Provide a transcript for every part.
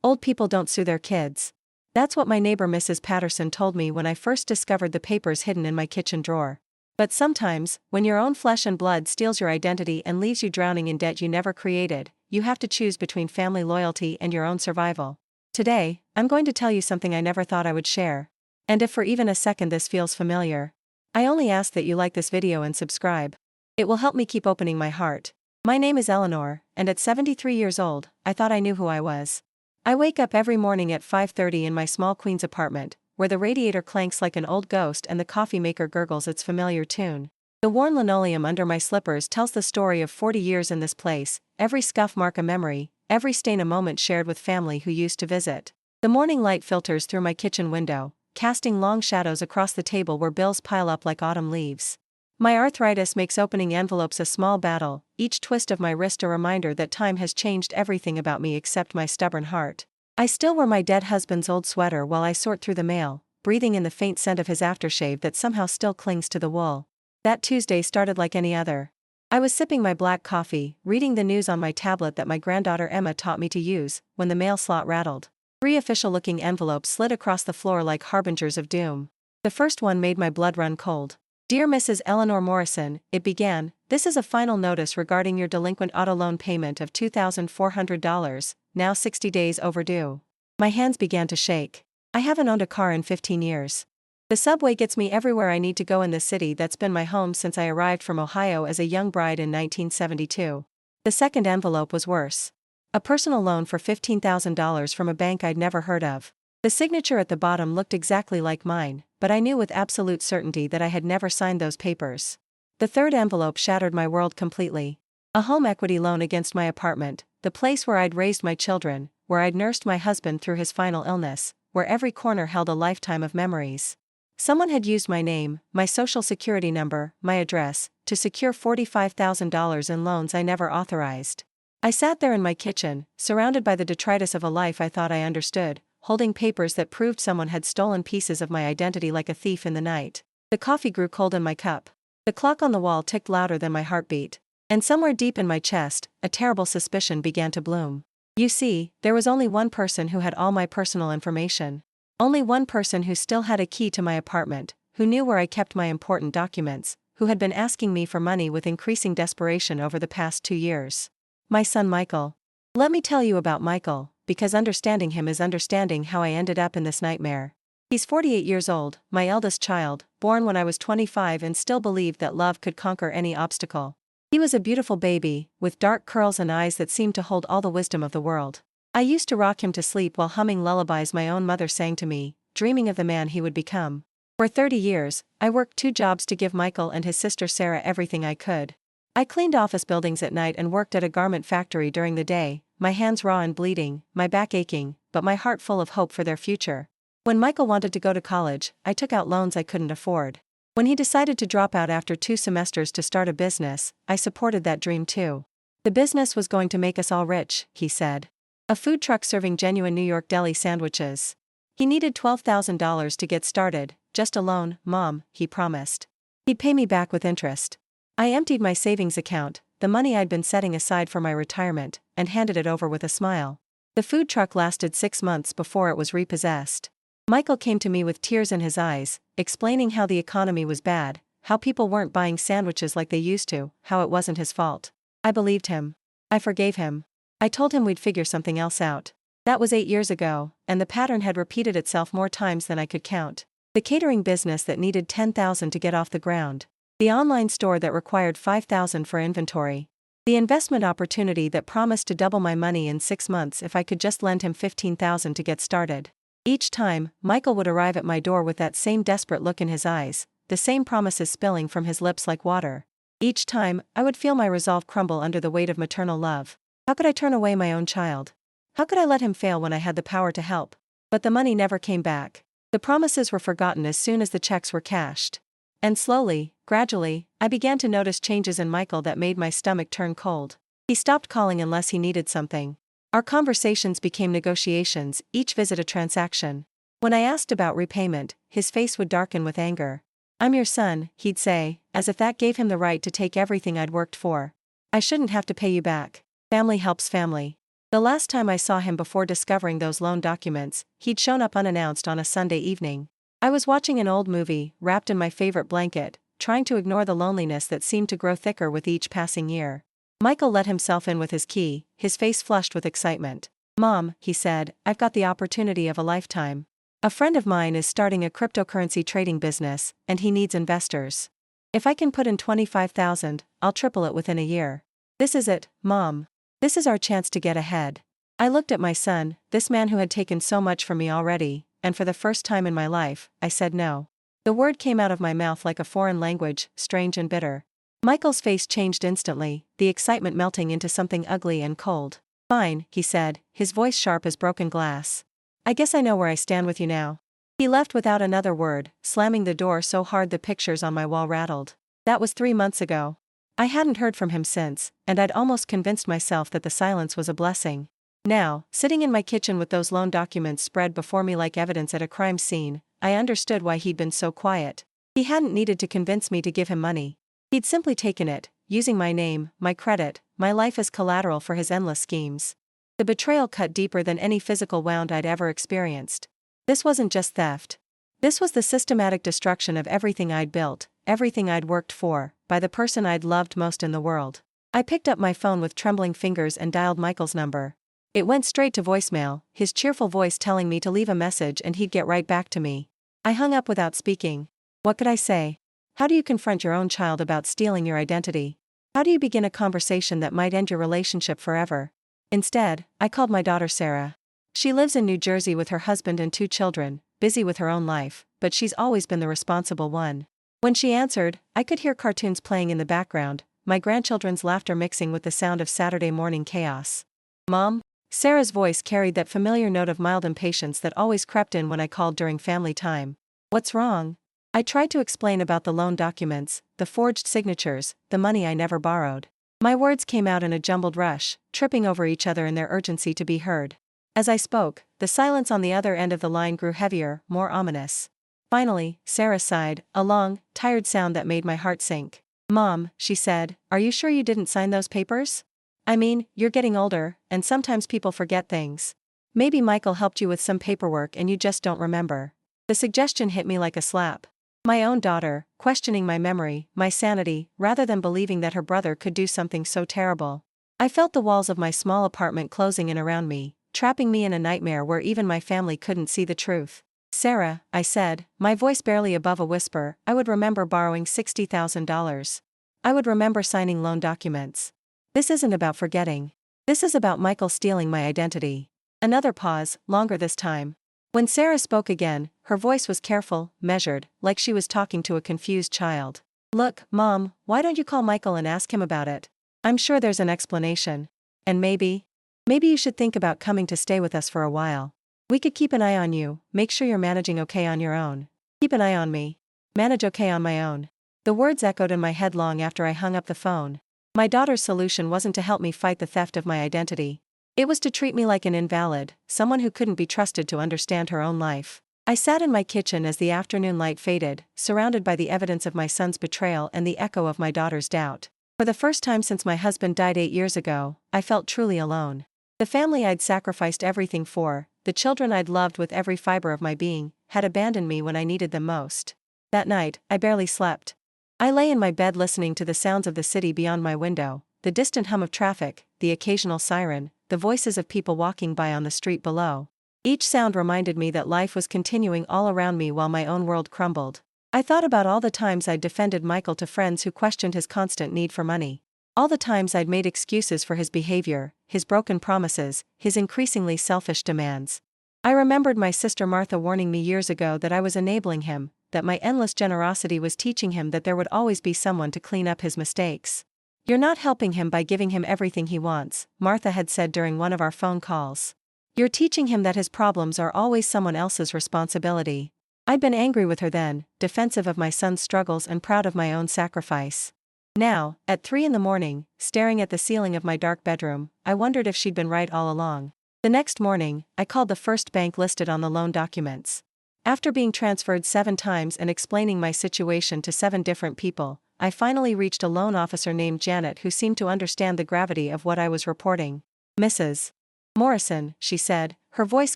Old people don't sue their kids. That's what my neighbor Mrs. Patterson told me when I first discovered the papers hidden in my kitchen drawer. But sometimes, when your own flesh and blood steals your identity and leaves you drowning in debt you never created, you have to choose between family loyalty and your own survival. Today, I'm going to tell you something I never thought I would share. And if for even a second this feels familiar, I only ask that you like this video and subscribe. It will help me keep opening my heart. My name is Eleanor, and at 73 years old, I thought I knew who I was. I wake up every morning at 5:30 in my small Queens apartment, where the radiator clanks like an old ghost and the coffee maker gurgles its familiar tune. The worn linoleum under my slippers tells the story of 40 years in this place, every scuff mark a memory, every stain a moment shared with family who used to visit. The morning light filters through my kitchen window, casting long shadows across the table where bills pile up like autumn leaves. My arthritis makes opening envelopes a small battle, each twist of my wrist a reminder that time has changed everything about me except my stubborn heart. I still wear my dead husband's old sweater while I sort through the mail, breathing in the faint scent of his aftershave that somehow still clings to the wool. That Tuesday started like any other. I was sipping my black coffee, reading the news on my tablet that my granddaughter Emma taught me to use, when the mail slot rattled. 3 official-looking envelopes slid across the floor like harbingers of doom. The first one made my blood run cold. Dear Mrs. Eleanor Morrison, it began, this is a final notice regarding your delinquent auto loan payment of $2,400, now 60 days overdue. My hands began to shake. I haven't owned a car in 15 years. The subway gets me everywhere I need to go in the city that's been my home since I arrived from Ohio as a young bride in 1972. The second envelope was worse. A personal loan for $15,000 from a bank I'd never heard of. The signature at the bottom looked exactly like mine, but I knew with absolute certainty that I had never signed those papers. The third envelope shattered my world completely. A home equity loan against my apartment, the place where I'd raised my children, where I'd nursed my husband through his final illness, where every corner held a lifetime of memories. Someone had used my name, my social security number, my address, to secure $45,000 in loans I never authorized. I sat there in my kitchen, surrounded by the detritus of a life I thought I understood, holding papers that proved someone had stolen pieces of my identity like a thief in the night. The coffee grew cold in my cup. The clock on the wall ticked louder than my heartbeat. And somewhere deep in my chest, a terrible suspicion began to bloom. You see, there was only one person who had all my personal information. Only one person who still had a key to my apartment, who knew where I kept my important documents, who had been asking me for money with increasing desperation over the past 2 years. My son Michael. Let me tell you about Michael, because understanding him is understanding how I ended up in this nightmare. He's 48 years old, my eldest child, born when I was 25 and still believed that love could conquer any obstacle. He was a beautiful baby, with dark curls and eyes that seemed to hold all the wisdom of the world. I used to rock him to sleep while humming lullabies my own mother sang to me, dreaming of the man he would become. For 30 years, I worked 2 jobs to give Michael and his sister Sarah everything I could. I cleaned office buildings at night and worked at a garment factory during the day, my hands raw and bleeding, my back aching, but my heart full of hope for their future. When Michael wanted to go to college, I took out loans I couldn't afford. When he decided to drop out after 2 semesters to start a business, I supported that dream too. The business was going to make us all rich, he said. A food truck serving genuine New York deli sandwiches. He needed $12,000 to get started, just a loan, Mom, he promised. He'd pay me back with interest. I emptied my savings account, the money I'd been setting aside for my retirement, and handed it over with a smile. The food truck lasted 6 months before it was repossessed. Michael came to me with tears in his eyes, explaining how the economy was bad, how people weren't buying sandwiches like they used to, how it wasn't his fault. I believed him. I forgave him. I told him we'd figure something else out. That was 8 years ago, and the pattern had repeated itself more times than I could count. The catering business that needed $10,000 to get off the ground. The online store that required $5,000 for inventory. The investment opportunity that promised to double my money in 6 months if I could just lend him $15,000 to get started. Each time, Michael would arrive at my door with that same desperate look in his eyes, the same promises spilling from his lips like water. Each time, I would feel my resolve crumble under the weight of maternal love. How could I turn away my own child? How could I let him fail when I had the power to help? But the money never came back. The promises were forgotten as soon as the checks were cashed. And slowly, gradually, I began to notice changes in Michael that made my stomach turn cold. He stopped calling unless he needed something. Our conversations became negotiations, each visit a transaction. When I asked about repayment, his face would darken with anger. I'm your son, he'd say, as if that gave him the right to take everything I'd worked for. I shouldn't have to pay you back. Family helps family. The last time I saw him before discovering those loan documents, he'd shown up unannounced on a Sunday evening. I was watching an old movie, wrapped in my favorite blanket, trying to ignore the loneliness that seemed to grow thicker with each passing year. Michael let himself in with his key, his face flushed with excitement. "Mom," he said, "I've got the opportunity of a lifetime. A friend of mine is starting a cryptocurrency trading business, and he needs investors. If I can put in 25,000, I'll triple it within a year. This is it, Mom. This is our chance to get ahead." I looked at my son, this man who had taken so much from me already, and for the first time in my life, I said no. The word came out of my mouth like a foreign language, strange and bitter. Michael's face changed instantly, the excitement melting into something ugly and cold. "Fine," he said, his voice sharp as broken glass. "I guess I know where I stand with you now." He left without another word, slamming the door so hard the pictures on my wall rattled. That was 3 months ago. I hadn't heard from him since, and I'd almost convinced myself that the silence was a blessing. Now, sitting in my kitchen with those loan documents spread before me like evidence at a crime scene, I understood why he'd been so quiet. He hadn't needed to convince me to give him money. He'd simply taken it, using my name, my credit, my life as collateral for his endless schemes. The betrayal cut deeper than any physical wound I'd ever experienced. This wasn't just theft. This was the systematic destruction of everything I'd built, everything I'd worked for, by the person I'd loved most in the world. I picked up my phone with trembling fingers and dialed Michael's number. It went straight to voicemail, his cheerful voice telling me to leave a message and he'd get right back to me. I hung up without speaking. What could I say? How do you confront your own child about stealing your identity? How do you begin a conversation that might end your relationship forever? Instead, I called my daughter Sarah. She lives in New Jersey with her husband and 2 children, busy with her own life, but she's always been the responsible one. When she answered, I could hear cartoons playing in the background, my grandchildren's laughter mixing with the sound of Saturday morning chaos. "Mom?" Sarah's voice carried that familiar note of mild impatience that always crept in when I called during family time. "What's wrong?" I tried to explain about the loan documents, the forged signatures, the money I never borrowed. My words came out in a jumbled rush, tripping over each other in their urgency to be heard. As I spoke, the silence on the other end of the line grew heavier, more ominous. Finally, Sarah sighed, a long, tired sound that made my heart sink. "Mom," she said, "are you sure you didn't sign those papers? I mean, you're getting older, and sometimes people forget things. Maybe Michael helped you with some paperwork and you just don't remember." The suggestion hit me like a slap. My own daughter, questioning my memory, my sanity, rather than believing that her brother could do something so terrible. I felt the walls of my small apartment closing in around me, trapping me in a nightmare where even my family couldn't see the truth. "Sarah," I said, my voice barely above a whisper, "I would remember borrowing $60,000. I would remember signing loan documents. This isn't about forgetting. This is about Michael stealing my identity." Another pause, longer this time. When Sarah spoke again, her voice was careful, measured, like she was talking to a confused child. "Look, Mom, why don't you call Michael and ask him about it? I'm sure there's an explanation. And maybe you should think about coming to stay with us for a while. We could keep an eye on you, make sure you're managing okay on your own. Keep an eye on me. Manage okay on my own." The words echoed in my head long after I hung up the phone. My daughter's solution wasn't to help me fight the theft of my identity. It was to treat me like an invalid, someone who couldn't be trusted to understand her own life. I sat in my kitchen as the afternoon light faded, surrounded by the evidence of my son's betrayal and the echo of my daughter's doubt. For the first time since my husband died 8 years ago, I felt truly alone. The family I'd sacrificed everything for, the children I'd loved with every fiber of my being, had abandoned me when I needed them most. That night, I barely slept. I lay in my bed listening to the sounds of the city beyond my window, the distant hum of traffic, the occasional siren, the voices of people walking by on the street below. Each sound reminded me that life was continuing all around me while my own world crumbled. I thought about all the times I'd defended Michael to friends who questioned his constant need for money. All the times I'd made excuses for his behavior, his broken promises, his increasingly selfish demands. I remembered my sister Martha warning me years ago that I was enabling him, that my endless generosity was teaching him that there would always be someone to clean up his mistakes. "You're not helping him by giving him everything he wants," Martha had said during one of our phone calls. "You're teaching him that his problems are always someone else's responsibility." I'd been angry with her then, defensive of my son's struggles and proud of my own sacrifice. Now, at 3 in the morning, staring at the ceiling of my dark bedroom, I wondered if she'd been right all along. The next morning, I called the first bank listed on the loan documents. After being transferred 7 times and explaining my situation to 7 different people, I finally reached a loan officer named Janet who seemed to understand the gravity of what I was reporting. "Mrs. Morrison, she said, her voice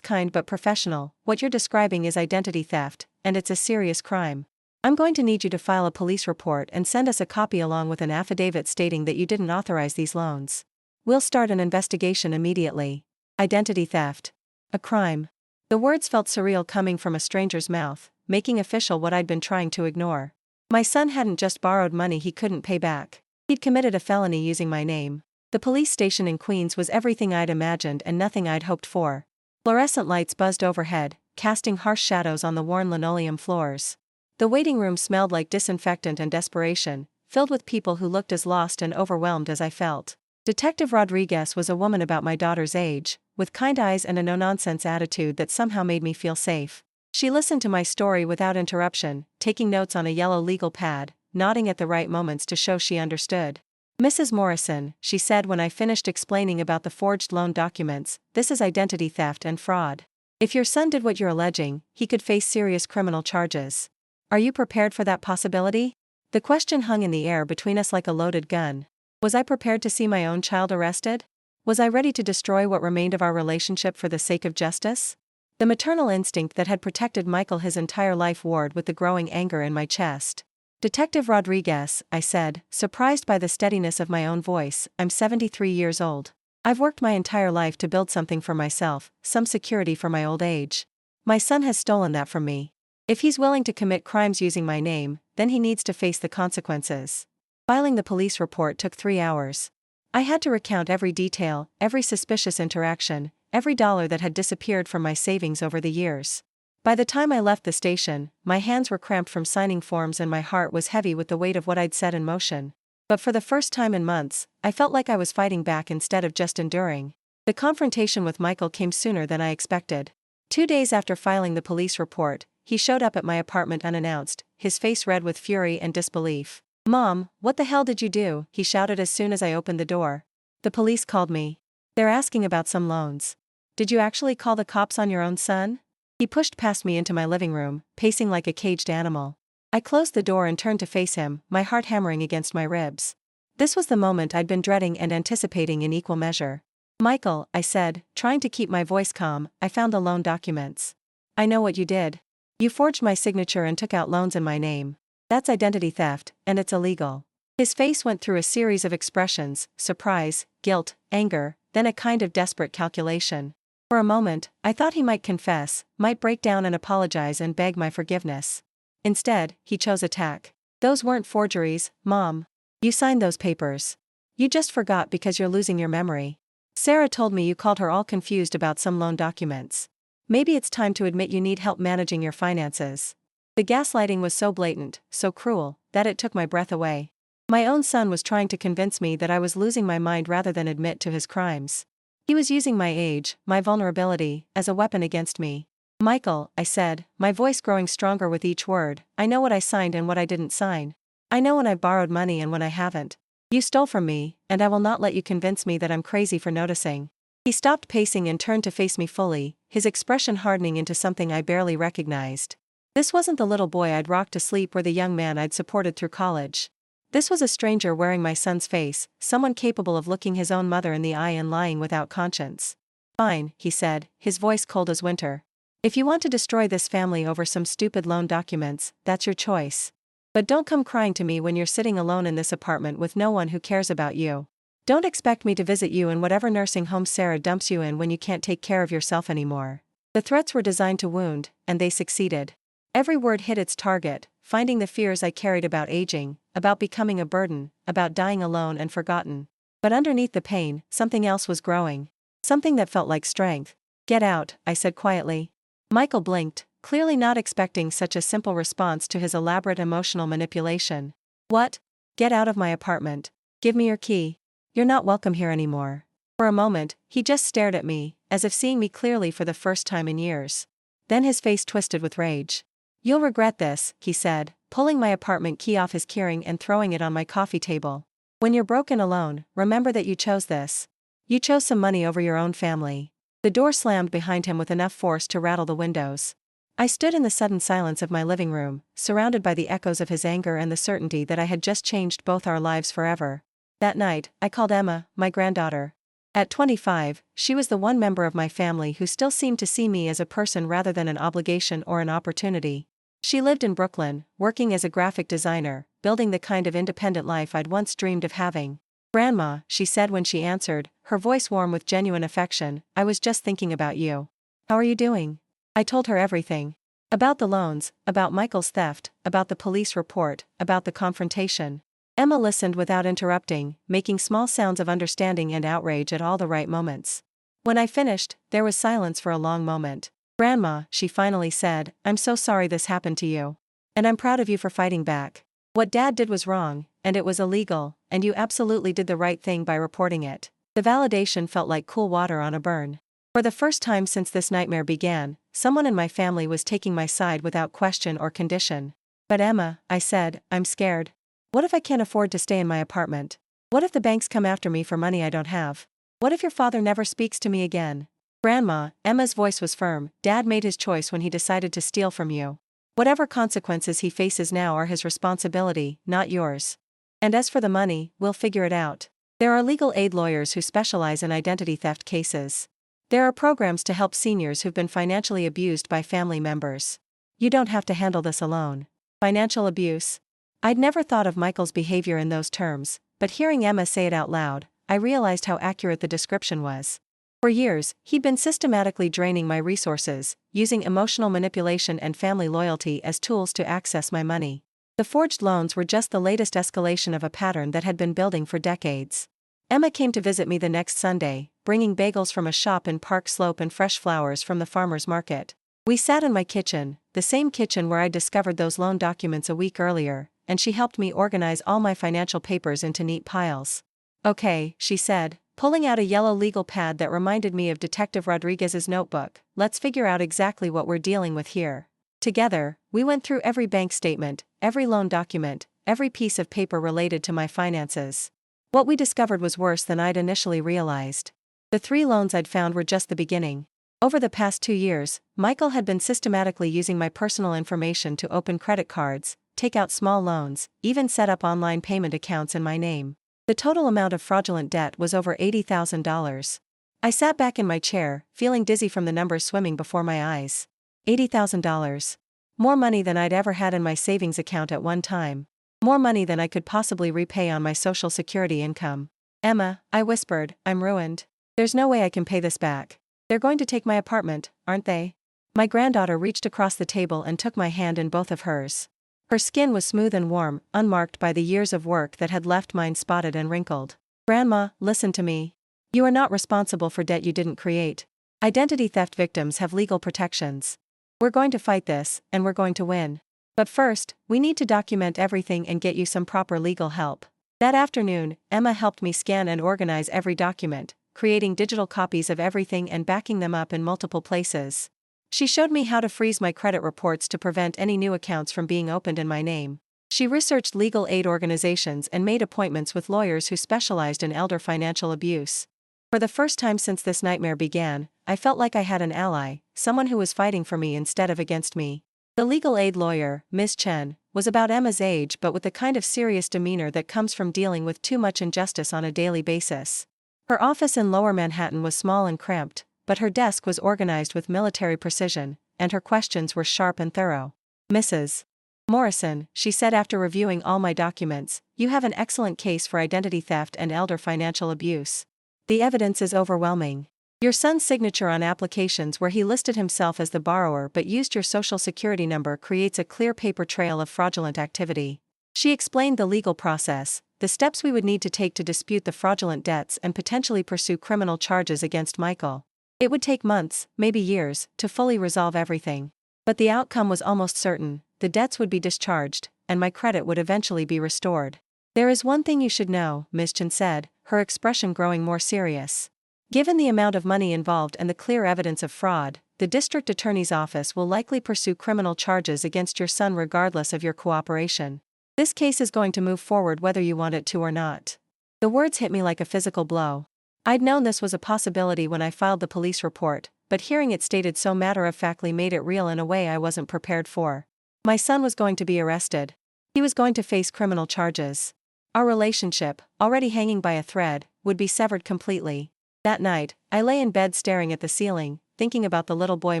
kind but professional, what you're describing is identity theft, and it's a serious crime. I'm going to need you to file a police report and send us a copy along with an affidavit stating that you didn't authorize these loans. We'll start an investigation immediately. Identity theft. A crime. The words felt surreal coming from a stranger's mouth, making official what I'd been trying to ignore. My son hadn't just borrowed money he couldn't pay back. He'd committed a felony using my name. The police station in Queens was everything I'd imagined and nothing I'd hoped for. Fluorescent lights buzzed overhead, casting harsh shadows on the worn linoleum floors. The waiting room smelled like disinfectant and desperation, filled with people who looked as lost and overwhelmed as I felt. Detective Rodriguez was a woman about my daughter's age, with kind eyes and a no-nonsense attitude that somehow made me feel safe. She listened to my story without interruption, taking notes on a yellow legal pad, nodding at the right moments to show she understood. Mrs. Morrison, she said when I finished explaining about the forged loan documents, this is identity theft and fraud. If your son did what you're alleging, he could face serious criminal charges. Are you prepared for that possibility? The question hung in the air between us like a loaded gun. Was I prepared to see my own child arrested? Was I ready to destroy what remained of our relationship for the sake of justice? The maternal instinct that had protected Michael his entire life warred with the growing anger in my chest. Detective Rodriguez, I said, surprised by the steadiness of my own voice, I'm 73 years old. I've worked my entire life to build something for myself, some security for my old age. My son has stolen that from me. If he's willing to commit crimes using my name, then he needs to face the consequences. Filing the police report took 3 hours. I had to recount every detail, every suspicious interaction, every dollar that had disappeared from my savings over the years. By the time I left the station, my hands were cramped from signing forms and my heart was heavy with the weight of what I'd set in motion. But for the first time in months, I felt like I was fighting back instead of just enduring. The confrontation with Michael came sooner than I expected. 2 days after filing the police report, he showed up at my apartment unannounced, his face red with fury and disbelief. "Mom, what the hell did you do?" he shouted as soon as I opened the door. "The police called me. They're asking about some loans." "Did you actually call the cops on your own son?" He pushed past me into my living room, pacing like a caged animal. I closed the door and turned to face him, my heart hammering against my ribs. This was the moment I'd been dreading and anticipating in equal measure. "Michael," I said, trying to keep my voice calm, "I found the loan documents. I know what you did. You forged my signature and took out loans in my name. That's identity theft, and it's illegal." His face went through a series of expressions: surprise, guilt, anger, then a kind of desperate calculation. For a moment, I thought he might confess, might break down and apologize and beg my forgiveness. Instead, he chose attack. "Those weren't forgeries, Mom. You signed those papers. You just forgot because you're losing your memory. Sarah told me you called her all confused about some loan documents. Maybe it's time to admit you need help managing your finances." The gaslighting was so blatant, so cruel, that it took my breath away. My own son was trying to convince me that I was losing my mind rather than admit to his crimes. He was using my age, my vulnerability, as a weapon against me. "Michael," I said, my voice growing stronger with each word, "I know what I signed and what I didn't sign. I know when I've borrowed money and when I haven't. You stole from me, and I will not let you convince me that I'm crazy for noticing." He stopped pacing and turned to face me fully, his expression hardening into something I barely recognized. This wasn't the little boy I'd rocked to sleep or the young man I'd supported through college. This was a stranger wearing my son's face, someone capable of looking his own mother in the eye and lying without conscience. "Fine," he said, his voice cold as winter. "If you want to destroy this family over some stupid loan documents, that's your choice. But don't come crying to me when you're sitting alone in this apartment with no one who cares about you. Don't expect me to visit you in whatever nursing home Sarah dumps you in when you can't take care of yourself anymore." The threats were designed to wound, and they succeeded. Every word hit its target, finding the fears I carried about aging, about becoming a burden, about dying alone and forgotten. But underneath the pain, something else was growing. Something that felt like strength. "Get out," I said quietly. Michael blinked, clearly not expecting such a simple response to his elaborate emotional manipulation. "What? Get out of my apartment. Give me your key. You're not welcome here anymore." For a moment, he just stared at me, as if seeing me clearly for the first time in years. Then his face twisted with rage. "You'll regret this," he said, pulling my apartment key off his keyring and throwing it on my coffee table. "When you're broken alone, remember that you chose this. You chose some money over your own family." The door slammed behind him with enough force to rattle the windows. I stood in the sudden silence of my living room, surrounded by the echoes of his anger and the certainty that I had just changed both our lives forever. That night, I called Emma, my granddaughter. At 25, she was the one member of my family who still seemed to see me as a person rather than an obligation or an opportunity. She lived in Brooklyn, working as a graphic designer, building the kind of independent life I'd once dreamed of having. "Grandma," she said when she answered, her voice warm with genuine affection, "I was just thinking about you. How are you doing?" I told her everything. About the loans, about Michael's theft, about the police report, about the confrontation. Emma listened without interrupting, making small sounds of understanding and outrage at all the right moments. When I finished, there was silence for a long moment. "Grandma," she finally said, "I'm so sorry this happened to you. And I'm proud of you for fighting back. What Dad did was wrong, and it was illegal, and you absolutely did the right thing by reporting it." The validation felt like cool water on a burn. For the first time since this nightmare began, someone in my family was taking my side without question or condition. "But Emma," I said, "I'm scared. What if I can't afford to stay in my apartment? What if the banks come after me for money I don't have? What if your father never speaks to me again?" "Grandma," Emma's voice was firm, "Dad made his choice when he decided to steal from you. Whatever consequences he faces now are his responsibility, not yours. And as for the money, we'll figure it out. There are legal aid lawyers who specialize in identity theft cases. There are programs to help seniors who've been financially abused by family members. You don't have to handle this alone." Financial abuse? I'd never thought of Michael's behavior in those terms, but hearing Emma say it out loud, I realized how accurate the description was. For years, he'd been systematically draining my resources, using emotional manipulation and family loyalty as tools to access my money. The forged loans were just the latest escalation of a pattern that had been building for decades. Emma came to visit me the next Sunday, bringing bagels from a shop in Park Slope and fresh flowers from the farmer's market. We sat in my kitchen, the same kitchen where I discovered those loan documents a week earlier, and she helped me organize all my financial papers into neat piles. "Okay," she said, pulling out a yellow legal pad that reminded me of Detective Rodriguez's notebook, "let's figure out exactly what we're dealing with here." Together, we went through every bank statement, every loan document, every piece of paper related to my finances. What we discovered was worse than I'd initially realized. The 3 loans I'd found were just the beginning. Over the past 2 years, Michael had been systematically using my personal information to open credit cards, take out small loans, even set up online payment accounts in my name. The total amount of fraudulent debt was over $80,000. I sat back in my chair, feeling dizzy from the numbers swimming before my eyes. $80,000. More money than I'd ever had in my savings account at one time. More money than I could possibly repay on my Social Security income. "Emma," I whispered, "I'm ruined. There's no way I can pay this back. They're going to take my apartment, aren't they?" My granddaughter reached across the table and took my hand in both of hers. Her skin was smooth and warm, unmarked by the years of work that had left mine spotted and wrinkled. "Grandma, listen to me. You are not responsible for debt you didn't create. Identity theft victims have legal protections. We're going to fight this, and we're going to win. But first, we need to document everything and get you some proper legal help." That afternoon, Emma helped me scan and organize every document, creating digital copies of everything and backing them up in multiple places. She showed me how to freeze my credit reports to prevent any new accounts from being opened in my name. She researched legal aid organizations and made appointments with lawyers who specialized in elder financial abuse. For the first time since this nightmare began, I felt like I had an ally, someone who was fighting for me instead of against me. The legal aid lawyer, Ms. Chen, was about Emma's age but with the kind of serious demeanor that comes from dealing with too much injustice on a daily basis. Her office in Lower Manhattan was small and cramped, but her desk was organized with military precision, and her questions were sharp and thorough. "Mrs. Morrison," she said after reviewing all my documents, "you have an excellent case for identity theft and elder financial abuse. The evidence is overwhelming. Your son's signature on applications where he listed himself as the borrower but used your Social Security number creates a clear paper trail of fraudulent activity." She explained the legal process, the steps we would need to take to dispute the fraudulent debts and potentially pursue criminal charges against Michael. It would take months, maybe years, to fully resolve everything. But the outcome was almost certain: the debts would be discharged, and my credit would eventually be restored. "There is one thing you should know," Ms. Chen said, her expression growing more serious. "Given the amount of money involved and the clear evidence of fraud, the district attorney's office will likely pursue criminal charges against your son regardless of your cooperation. This case is going to move forward whether you want it to or not." The words hit me like a physical blow. I'd known this was a possibility when I filed the police report, but hearing it stated so matter-of-factly made it real in a way I wasn't prepared for. My son was going to be arrested. He was going to face criminal charges. Our relationship, already hanging by a thread, would be severed completely. That night, I lay in bed staring at the ceiling, thinking about the little boy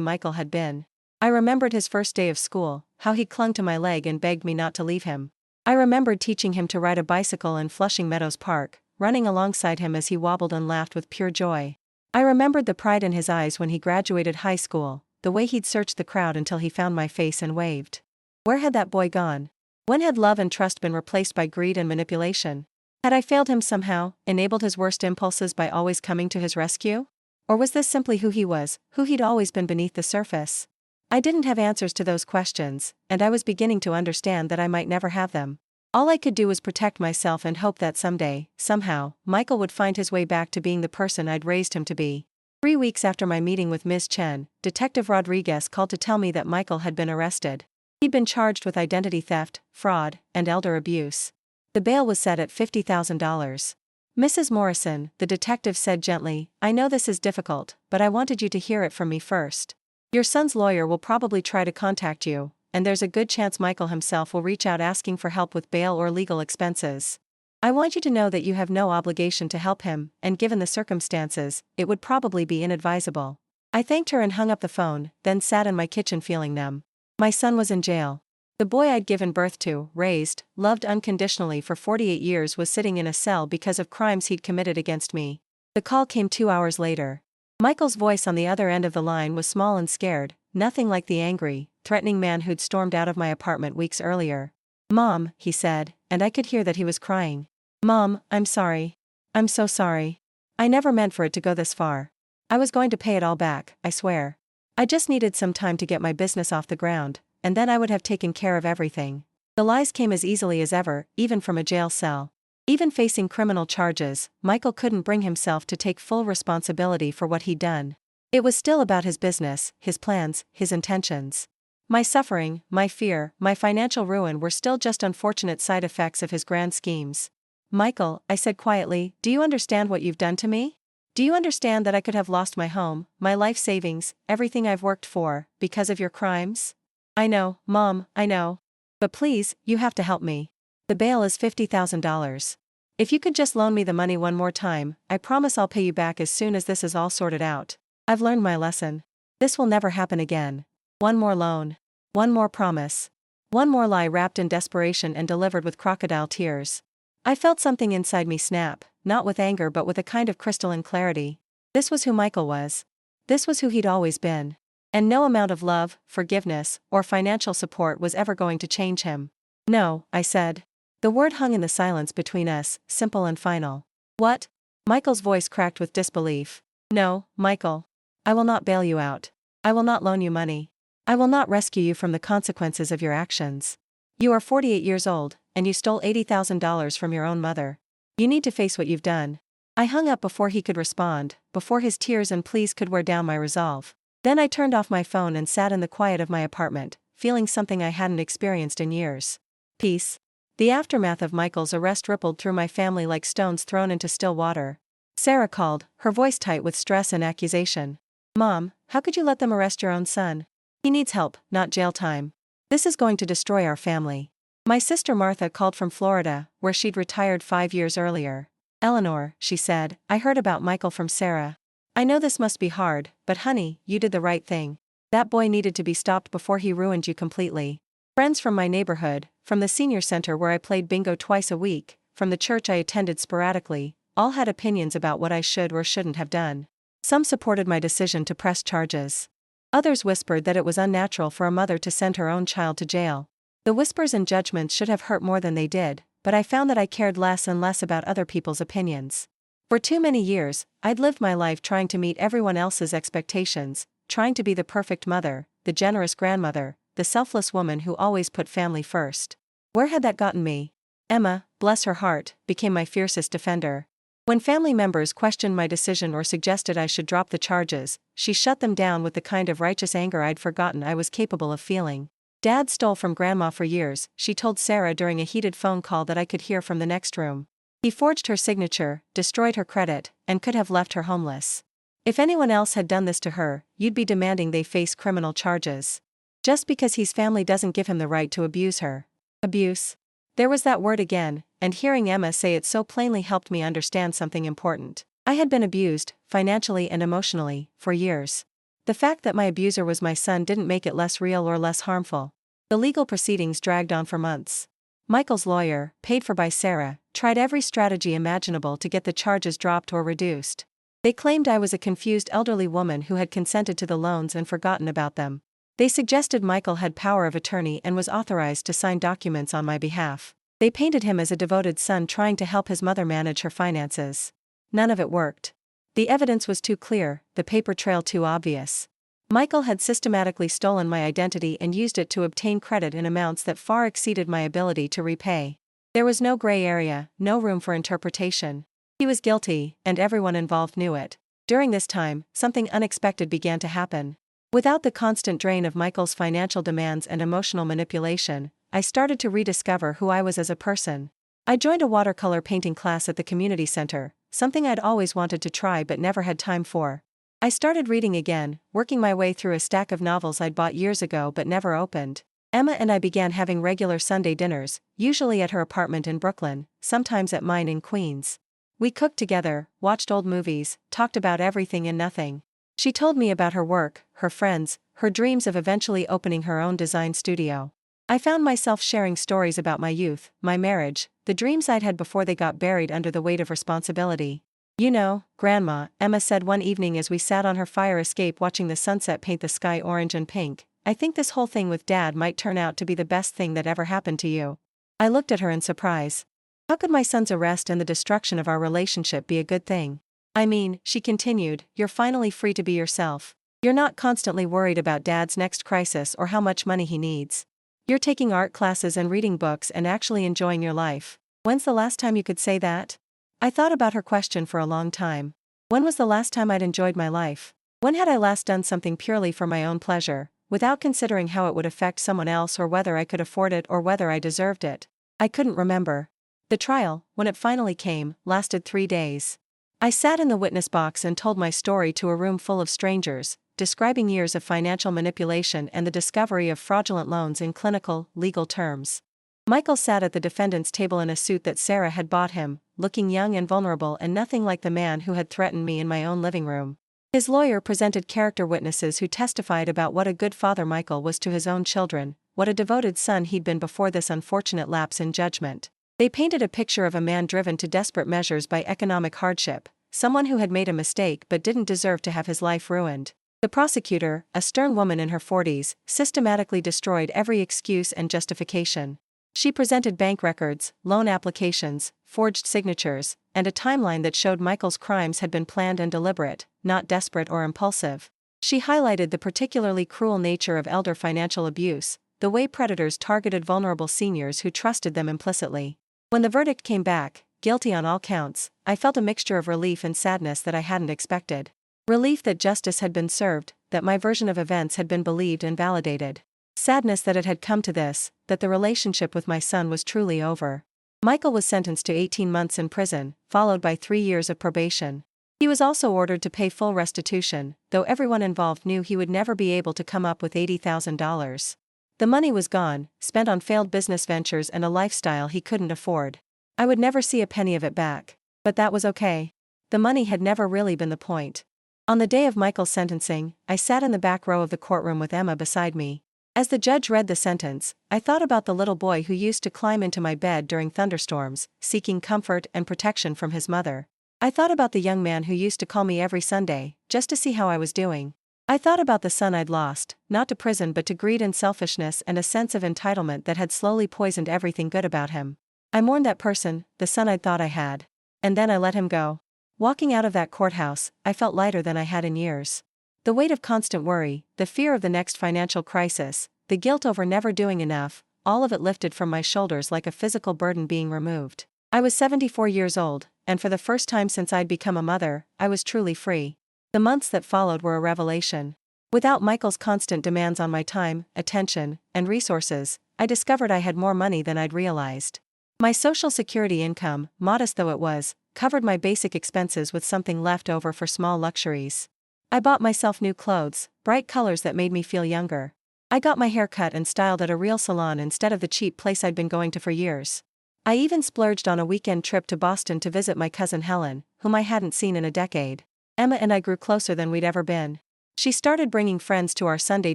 Michael had been. I remembered his first day of school, how he clung to my leg and begged me not to leave him. I remembered teaching him to ride a bicycle in Flushing Meadows Park, running alongside him as he wobbled and laughed with pure joy. I remembered the pride in his eyes when he graduated high school, the way he'd searched the crowd until he found my face and waved. Where had that boy gone? When had love and trust been replaced by greed and manipulation? Had I failed him somehow, enabled his worst impulses by always coming to his rescue? Or was this simply who he was, who he'd always been beneath the surface? I didn't have answers to those questions, and I was beginning to understand that I might never have them. All I could do was protect myself and hope that someday, somehow, Michael would find his way back to being the person I'd raised him to be. 3 weeks after my meeting with Ms. Chen, Detective Rodriguez called to tell me that Michael had been arrested. He'd been charged with identity theft, fraud, and elder abuse. The bail was set at $50,000. Mrs. Morrison, the detective said gently, I know this is difficult, but I wanted you to hear it from me first. Your son's lawyer will probably try to contact you, and there's a good chance Michael himself will reach out asking for help with bail or legal expenses. I want you to know that you have no obligation to help him, and given the circumstances, it would probably be inadvisable. I thanked her and hung up the phone, then sat in my kitchen feeling numb. My son was in jail. The boy I'd given birth to, raised, loved unconditionally for 48 years was sitting in a cell because of crimes he'd committed against me. The call came 2 hours later. Michael's voice on the other end of the line was small and scared, nothing like the angry, threatening man who'd stormed out of my apartment weeks earlier. Mom, he said, and I could hear that he was crying. Mom, I'm sorry. I'm so sorry. I never meant for it to go this far. I was going to pay it all back, I swear. I just needed some time to get my business off the ground, and then I would have taken care of everything. The lies came as easily as ever, even from a jail cell. Even facing criminal charges, Michael couldn't bring himself to take full responsibility for what he'd done. It was still about his business, his plans, his intentions. My suffering, my fear, my financial ruin were still just unfortunate side effects of his grand schemes. Michael, I said quietly, do you understand what you've done to me? Do you understand that I could have lost my home, my life savings, everything I've worked for, because of your crimes? I know, Mom, I know. But please, you have to help me. The bail is $50,000. If you could just loan me the money one more time, I promise I'll pay you back as soon as this is all sorted out. I've learned my lesson. This will never happen again. One more loan. One more promise. One more lie wrapped in desperation and delivered with crocodile tears. I felt something inside me snap, not with anger but with a kind of crystalline clarity. This was who Michael was. This was who he'd always been. And no amount of love, forgiveness, or financial support was ever going to change him. No, I said. The word hung in the silence between us, simple and final. What? Michael's voice cracked with disbelief. No, Michael. I will not bail you out. I will not loan you money. I will not rescue you from the consequences of your actions. You are 48 years old, and you stole $80,000 from your own mother. You need to face what you've done. I hung up before he could respond, before his tears and pleas could wear down my resolve. Then I turned off my phone and sat in the quiet of my apartment, feeling something I hadn't experienced in years. Peace. The aftermath of Michael's arrest rippled through my family like stones thrown into still water. Sarah called, her voice tight with stress and accusation. Mom, how could you let them arrest your own son? He needs help, not jail time. This is going to destroy our family. My sister Martha called from Florida, where she'd retired 5 years earlier. Eleanor, she said, I heard about Michael from Sarah. I know this must be hard, but honey, you did the right thing. That boy needed to be stopped before he ruined you completely. Friends from my neighborhood, from the senior center where I played bingo twice a week, from the church I attended sporadically, all had opinions about what I should or shouldn't have done. Some supported my decision to press charges. Others whispered that it was unnatural for a mother to send her own child to jail. The whispers and judgments should have hurt more than they did, but I found that I cared less and less about other people's opinions. For too many years, I'd lived my life trying to meet everyone else's expectations, trying to be the perfect mother, the generous grandmother, the selfless woman who always put family first. Where had that gotten me? Emma, bless her heart, became my fiercest defender. When family members questioned my decision or suggested I should drop the charges, she shut them down with the kind of righteous anger I'd forgotten I was capable of feeling. Dad stole from Grandma for years, she told Sarah during a heated phone call that I could hear from the next room. He forged her signature, destroyed her credit, and could have left her homeless. If anyone else had done this to her, you'd be demanding they face criminal charges. Just because his family doesn't give him the right to abuse her. Abuse. There was that word again, and hearing Emma say it so plainly helped me understand something important. I had been abused, financially and emotionally, for years. The fact that my abuser was my son didn't make it less real or less harmful. The legal proceedings dragged on for months. Michael's lawyer, paid for by Sarah, tried every strategy imaginable to get the charges dropped or reduced. They claimed I was a confused elderly woman who had consented to the loans and forgotten about them. They suggested Michael had power of attorney and was authorized to sign documents on my behalf. They painted him as a devoted son trying to help his mother manage her finances. None of it worked. The evidence was too clear, the paper trail too obvious. Michael had systematically stolen my identity and used it to obtain credit in amounts that far exceeded my ability to repay. There was no gray area, no room for interpretation. He was guilty, and everyone involved knew it. During this time, something unexpected began to happen. Without the constant drain of Michael's financial demands and emotional manipulation, I started to rediscover who I was as a person. I joined a watercolor painting class at the community center, something I'd always wanted to try but never had time for. I started reading again, working my way through a stack of novels I'd bought years ago but never opened. Emma and I began having regular Sunday dinners, usually at her apartment in Brooklyn, sometimes at mine in Queens. We cooked together, watched old movies, talked about everything and nothing. She told me about her work, her friends, her dreams of eventually opening her own design studio. I found myself sharing stories about my youth, my marriage, the dreams I'd had before they got buried under the weight of responsibility. You know, Grandma, Emma said one evening as we sat on her fire escape watching the sunset paint the sky orange and pink, I think this whole thing with Dad might turn out to be the best thing that ever happened to you. I looked at her in surprise. How could my son's arrest and the destruction of our relationship be a good thing? I mean, she continued, you're finally free to be yourself. You're not constantly worried about Dad's next crisis or how much money he needs. You're taking art classes and reading books and actually enjoying your life. When's the last time you could say that? I thought about her question for a long time. When was the last time I'd enjoyed my life? When had I last done something purely for my own pleasure, without considering how it would affect someone else or whether I could afford it or whether I deserved it? I couldn't remember. The trial, when it finally came, lasted 3 days. I sat in the witness box and told my story to a room full of strangers, describing years of financial manipulation and the discovery of fraudulent loans in clinical, legal terms. Michael sat at the defendant's table in a suit that Sarah had bought him, looking young and vulnerable and nothing like the man who had threatened me in my own living room. His lawyer presented character witnesses who testified about what a good father Michael was to his own children, what a devoted son he'd been before this unfortunate lapse in judgment. They painted a picture of a man driven to desperate measures by economic hardship, someone who had made a mistake but didn't deserve to have his life ruined. The prosecutor, a stern woman in her 40s, systematically destroyed every excuse and justification. She presented bank records, loan applications, forged signatures, and a timeline that showed Michael's crimes had been planned and deliberate, not desperate or impulsive. She highlighted the particularly cruel nature of elder financial abuse, the way predators targeted vulnerable seniors who trusted them implicitly. When the verdict came back, guilty on all counts, I felt a mixture of relief and sadness that I hadn't expected. Relief that justice had been served, that my version of events had been believed and validated. Sadness that it had come to this, that the relationship with my son was truly over. Michael was sentenced to 18 months in prison, followed by 3 years of probation. He was also ordered to pay full restitution, though everyone involved knew he would never be able to come up with $80,000. The money was gone, spent on failed business ventures and a lifestyle he couldn't afford. I would never see a penny of it back. But that was okay. The money had never really been the point. On the day of Michael's sentencing, I sat in the back row of the courtroom with Emma beside me. As the judge read the sentence, I thought about the little boy who used to climb into my bed during thunderstorms, seeking comfort and protection from his mother. I thought about the young man who used to call me every Sunday, just to see how I was doing. I thought about the son I'd lost, not to prison but to greed and selfishness and a sense of entitlement that had slowly poisoned everything good about him. I mourned that person, the son I'd thought I had. And then I let him go. Walking out of that courthouse, I felt lighter than I had in years. The weight of constant worry, the fear of the next financial crisis, the guilt over never doing enough, all of it lifted from my shoulders like a physical burden being removed. I was 74 years old, and for the first time since I'd become a mother, I was truly free. The months that followed were a revelation. Without Michael's constant demands on my time, attention, and resources, I discovered I had more money than I'd realized. My Social Security income, modest though it was, covered my basic expenses with something left over for small luxuries. I bought myself new clothes, bright colors that made me feel younger. I got my hair cut and styled at a real salon instead of the cheap place I'd been going to for years. I even splurged on a weekend trip to Boston to visit my cousin Helen, whom I hadn't seen in a decade. Emma and I grew closer than we'd ever been. She started bringing friends to our Sunday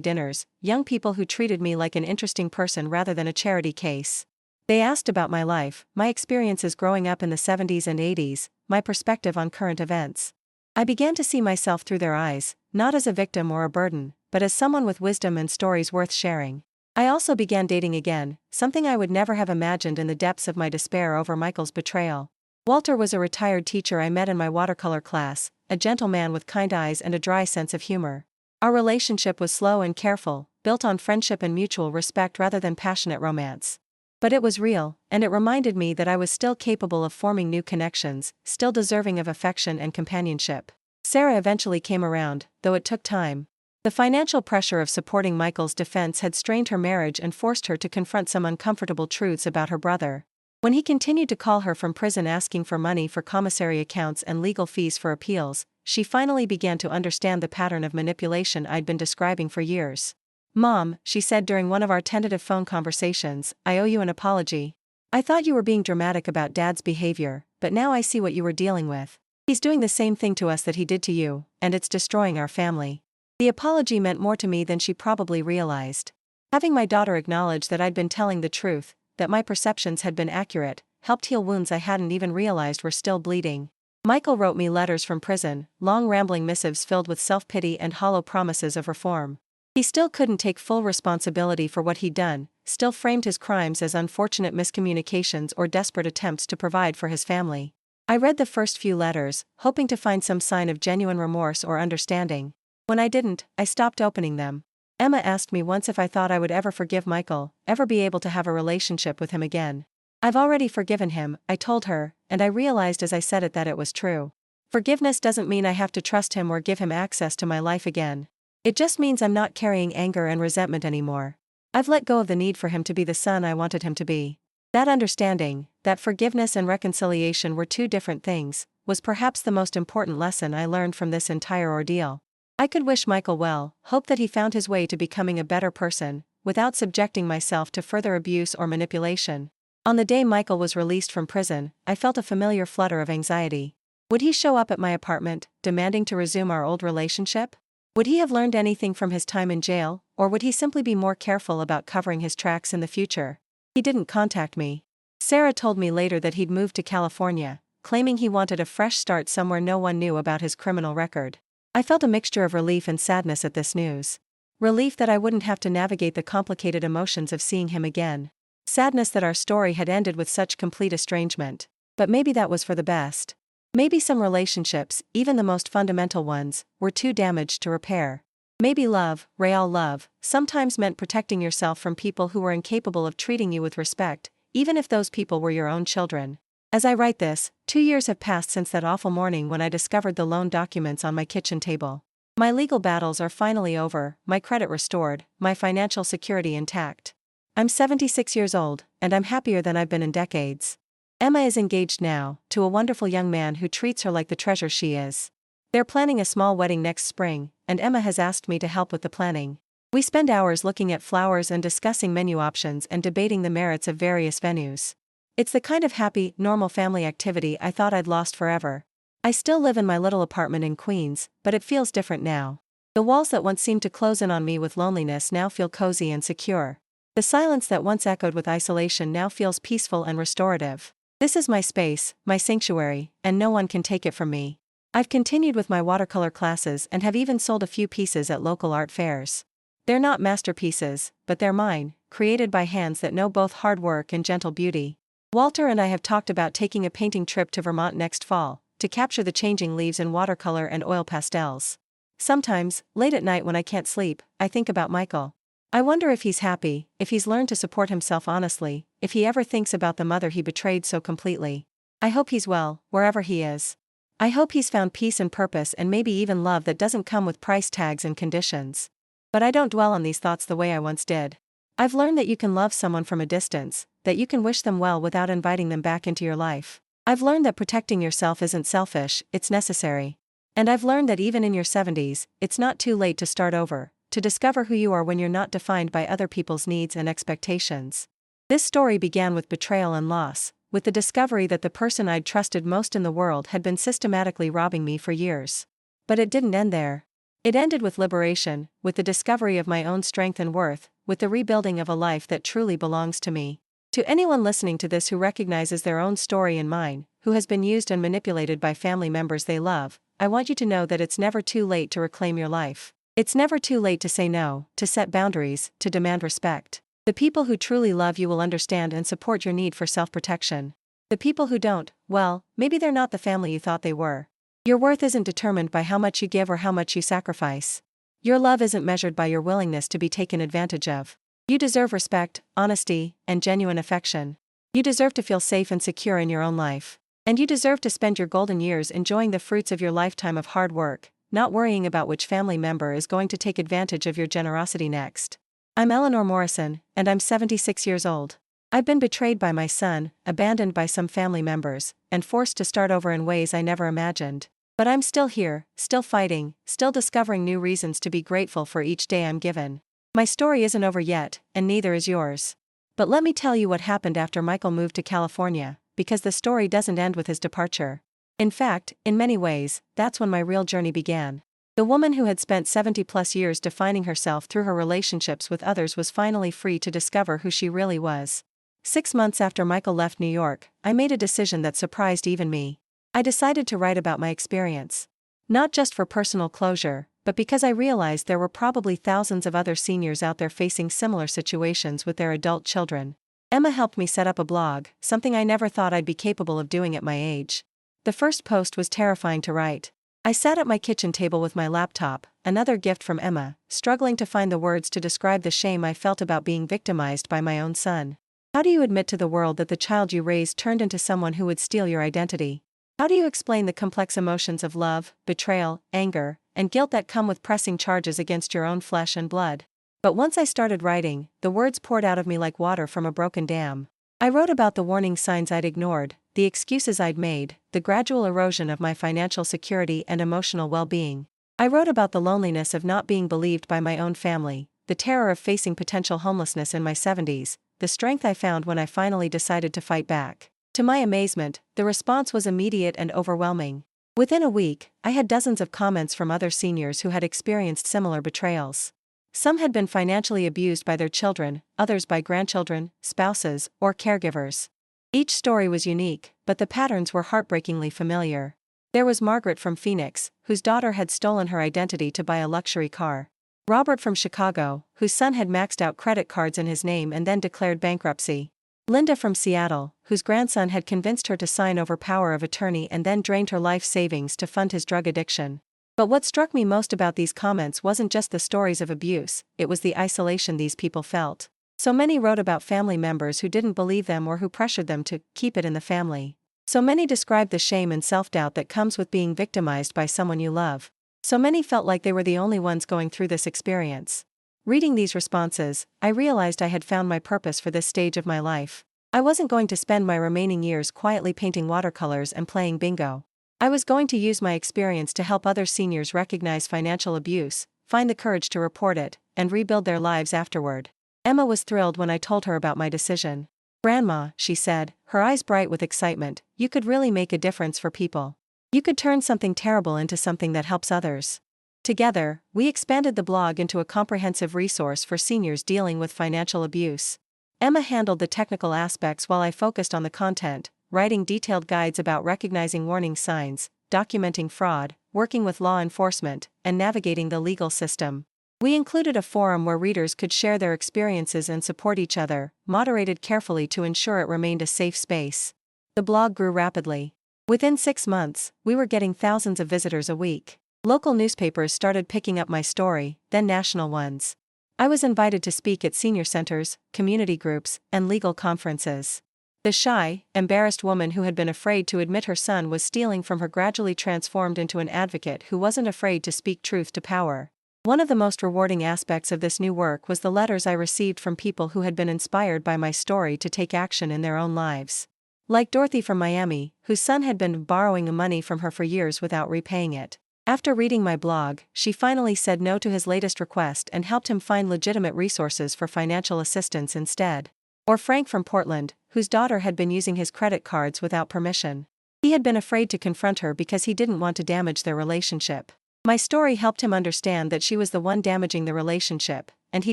dinners, young people who treated me like an interesting person rather than a charity case. They asked about my life, my experiences growing up in the 70s and 80s, my perspective on current events. I began to see myself through their eyes, not as a victim or a burden, but as someone with wisdom and stories worth sharing. I also began dating again, something I would never have imagined in the depths of my despair over Michael's betrayal. Walter was a retired teacher I met in my watercolor class, a gentle man with kind eyes and a dry sense of humor. Our relationship was slow and careful, built on friendship and mutual respect rather than passionate romance. But it was real, and it reminded me that I was still capable of forming new connections, still deserving of affection and companionship. Sarah eventually came around, though it took time. The financial pressure of supporting Michael's defense had strained her marriage and forced her to confront some uncomfortable truths about her brother. When he continued to call her from prison asking for money for commissary accounts and legal fees for appeals, she finally began to understand the pattern of manipulation I'd been describing for years. "Mom," she said during one of our tentative phone conversations, "I owe you an apology. I thought you were being dramatic about Dad's behavior, but now I see what you were dealing with. He's doing the same thing to us that he did to you, and it's destroying our family." The apology meant more to me than she probably realized. Having my daughter acknowledge that I'd been telling the truth, that my perceptions had been accurate, helped heal wounds I hadn't even realized were still bleeding. Michael wrote me letters from prison, long rambling missives filled with self-pity and hollow promises of reform. He still couldn't take full responsibility for what he'd done, still framed his crimes as unfortunate miscommunications or desperate attempts to provide for his family. I read the first few letters, hoping to find some sign of genuine remorse or understanding. When I didn't, I stopped opening them. Emma asked me once if I thought I would ever forgive Michael, ever be able to have a relationship with him again. "I've already forgiven him," I told her, and I realized as I said it that it was true. Forgiveness doesn't mean I have to trust him or give him access to my life again. It just means I'm not carrying anger and resentment anymore. I've let go of the need for him to be the son I wanted him to be. That understanding, that forgiveness and reconciliation were two different things, was perhaps the most important lesson I learned from this entire ordeal. I could wish Michael well, hope that he found his way to becoming a better person, without subjecting myself to further abuse or manipulation. On the day Michael was released from prison, I felt a familiar flutter of anxiety. Would he show up at my apartment, demanding to resume our old relationship? Would he have learned anything from his time in jail, or would he simply be more careful about covering his tracks in the future? He didn't contact me. Sarah told me later that he'd moved to California, claiming he wanted a fresh start somewhere no one knew about his criminal record. I felt a mixture of relief and sadness at this news. Relief that I wouldn't have to navigate the complicated emotions of seeing him again. Sadness that our story had ended with such complete estrangement. But maybe that was for the best. Maybe some relationships, even the most fundamental ones, were too damaged to repair. Maybe love, real love, sometimes meant protecting yourself from people who were incapable of treating you with respect, even if those people were your own children. As I write this, 2 years have passed since that awful morning when I discovered the loan documents on my kitchen table. My legal battles are finally over, my credit restored, my financial security intact. I'm 76 years old, and I'm happier than I've been in decades. Emma is engaged now, to a wonderful young man who treats her like the treasure she is. They're planning a small wedding next spring, and Emma has asked me to help with the planning. We spend hours looking at flowers and discussing menu options and debating the merits of various venues. It's the kind of happy, normal family activity I thought I'd lost forever. I still live in my little apartment in Queens, but it feels different now. The walls that once seemed to close in on me with loneliness now feel cozy and secure. The silence that once echoed with isolation now feels peaceful and restorative. This is my space, my sanctuary, and no one can take it from me. I've continued with my watercolor classes and have even sold a few pieces at local art fairs. They're not masterpieces, but they're mine, created by hands that know both hard work and gentle beauty. Walter and I have talked about taking a painting trip to Vermont next fall, to capture the changing leaves in watercolor and oil pastels. Sometimes, late at night when I can't sleep, I think about Michael. I wonder if he's happy, if he's learned to support himself honestly, if he ever thinks about the mother he betrayed so completely. I hope he's well, wherever he is. I hope he's found peace and purpose and maybe even love that doesn't come with price tags and conditions. But I don't dwell on these thoughts the way I once did. I've learned that you can love someone from a distance, that you can wish them well without inviting them back into your life. I've learned that protecting yourself isn't selfish, it's necessary. And I've learned that even in your 70s, it's not too late to start over, to discover who you are when you're not defined by other people's needs and expectations. This story began with betrayal and loss, with the discovery that the person I'd trusted most in the world had been systematically robbing me for years. But it didn't end there. It ended with liberation, with the discovery of my own strength and worth, with the rebuilding of a life that truly belongs to me. To anyone listening to this who recognizes their own story and mine, who has been used and manipulated by family members they love, I want you to know that it's never too late to reclaim your life. It's never too late to say no, to set boundaries, to demand respect. The people who truly love you will understand and support your need for self-protection. The people who don't, well, maybe they're not the family you thought they were. Your worth isn't determined by how much you give or how much you sacrifice. Your love isn't measured by your willingness to be taken advantage of. You deserve respect, honesty, and genuine affection. You deserve to feel safe and secure in your own life. And you deserve to spend your golden years enjoying the fruits of your lifetime of hard work, not worrying about which family member is going to take advantage of your generosity next. I'm Eleanor Morrison, and I'm 76 years old. I've been betrayed by my son, abandoned by some family members, and forced to start over in ways I never imagined. But I'm still here, still fighting, still discovering new reasons to be grateful for each day I'm given. My story isn't over yet, and neither is yours. But let me tell you what happened after Michael moved to California, because the story doesn't end with his departure. In fact, in many ways, that's when my real journey began. The woman who had spent 70+ years defining herself through her relationships with others was finally free to discover who she really was. 6 months after Michael left New York, I made a decision that surprised even me. I decided to write about my experience. Not just for personal closure, but because I realized there were probably thousands of other seniors out there facing similar situations with their adult children. Emma helped me set up a blog, something I never thought I'd be capable of doing at my age. The first post was terrifying to write. I sat at my kitchen table with my laptop, another gift from Emma, struggling to find the words to describe the shame I felt about being victimized by my own son. How do you admit to the world that the child you raised turned into someone who would steal your identity? How do you explain the complex emotions of love, betrayal, anger, and guilt that come with pressing charges against your own flesh and blood? But once I started writing, the words poured out of me like water from a broken dam. I wrote about the warning signs I'd ignored, the excuses I'd made, the gradual erosion of my financial security and emotional well-being. I wrote about the loneliness of not being believed by my own family, the terror of facing potential homelessness in my 70s, the strength I found when I finally decided to fight back. To my amazement, the response was immediate and overwhelming. Within a week, I had dozens of comments from other seniors who had experienced similar betrayals. Some had been financially abused by their children, others by grandchildren, spouses, or caregivers. Each story was unique, but the patterns were heartbreakingly familiar. There was Margaret from Phoenix, whose daughter had stolen her identity to buy a luxury car. Robert from Chicago, whose son had maxed out credit cards in his name and then declared bankruptcy. Linda from Seattle, whose grandson had convinced her to sign over power of attorney and then drained her life savings to fund his drug addiction. But what struck me most about these comments wasn't just the stories of abuse, it was the isolation these people felt. So many wrote about family members who didn't believe them or who pressured them to keep it in the family. So many described the shame and self-doubt that comes with being victimized by someone you love. So many felt like they were the only ones going through this experience. Reading these responses, I realized I had found my purpose for this stage of my life. I wasn't going to spend my remaining years quietly painting watercolors and playing bingo. I was going to use my experience to help other seniors recognize financial abuse, find the courage to report it, and rebuild their lives afterward. Emma was thrilled when I told her about my decision. "Grandma," she said, her eyes bright with excitement, "you could really make a difference for people. You could turn something terrible into something that helps others." Together, we expanded the blog into a comprehensive resource for seniors dealing with financial abuse. Emma handled the technical aspects while I focused on the content, writing detailed guides about recognizing warning signs, documenting fraud, working with law enforcement, and navigating the legal system. We included a forum where readers could share their experiences and support each other, moderated carefully to ensure it remained a safe space. The blog grew rapidly. Within 6 months, we were getting thousands of visitors a week. Local newspapers started picking up my story, then national ones. I was invited to speak at senior centers, community groups, and legal conferences. The shy, embarrassed woman who had been afraid to admit her son was stealing from her gradually transformed into an advocate who wasn't afraid to speak truth to power. One of the most rewarding aspects of this new work was the letters I received from people who had been inspired by my story to take action in their own lives. Like Dorothy from Miami, whose son had been borrowing money from her for years without repaying it. After reading my blog, she finally said no to his latest request and helped him find legitimate resources for financial assistance instead. Or Frank from Portland, whose daughter had been using his credit cards without permission. He had been afraid to confront her because he didn't want to damage their relationship. My story helped him understand that she was the one damaging the relationship, and he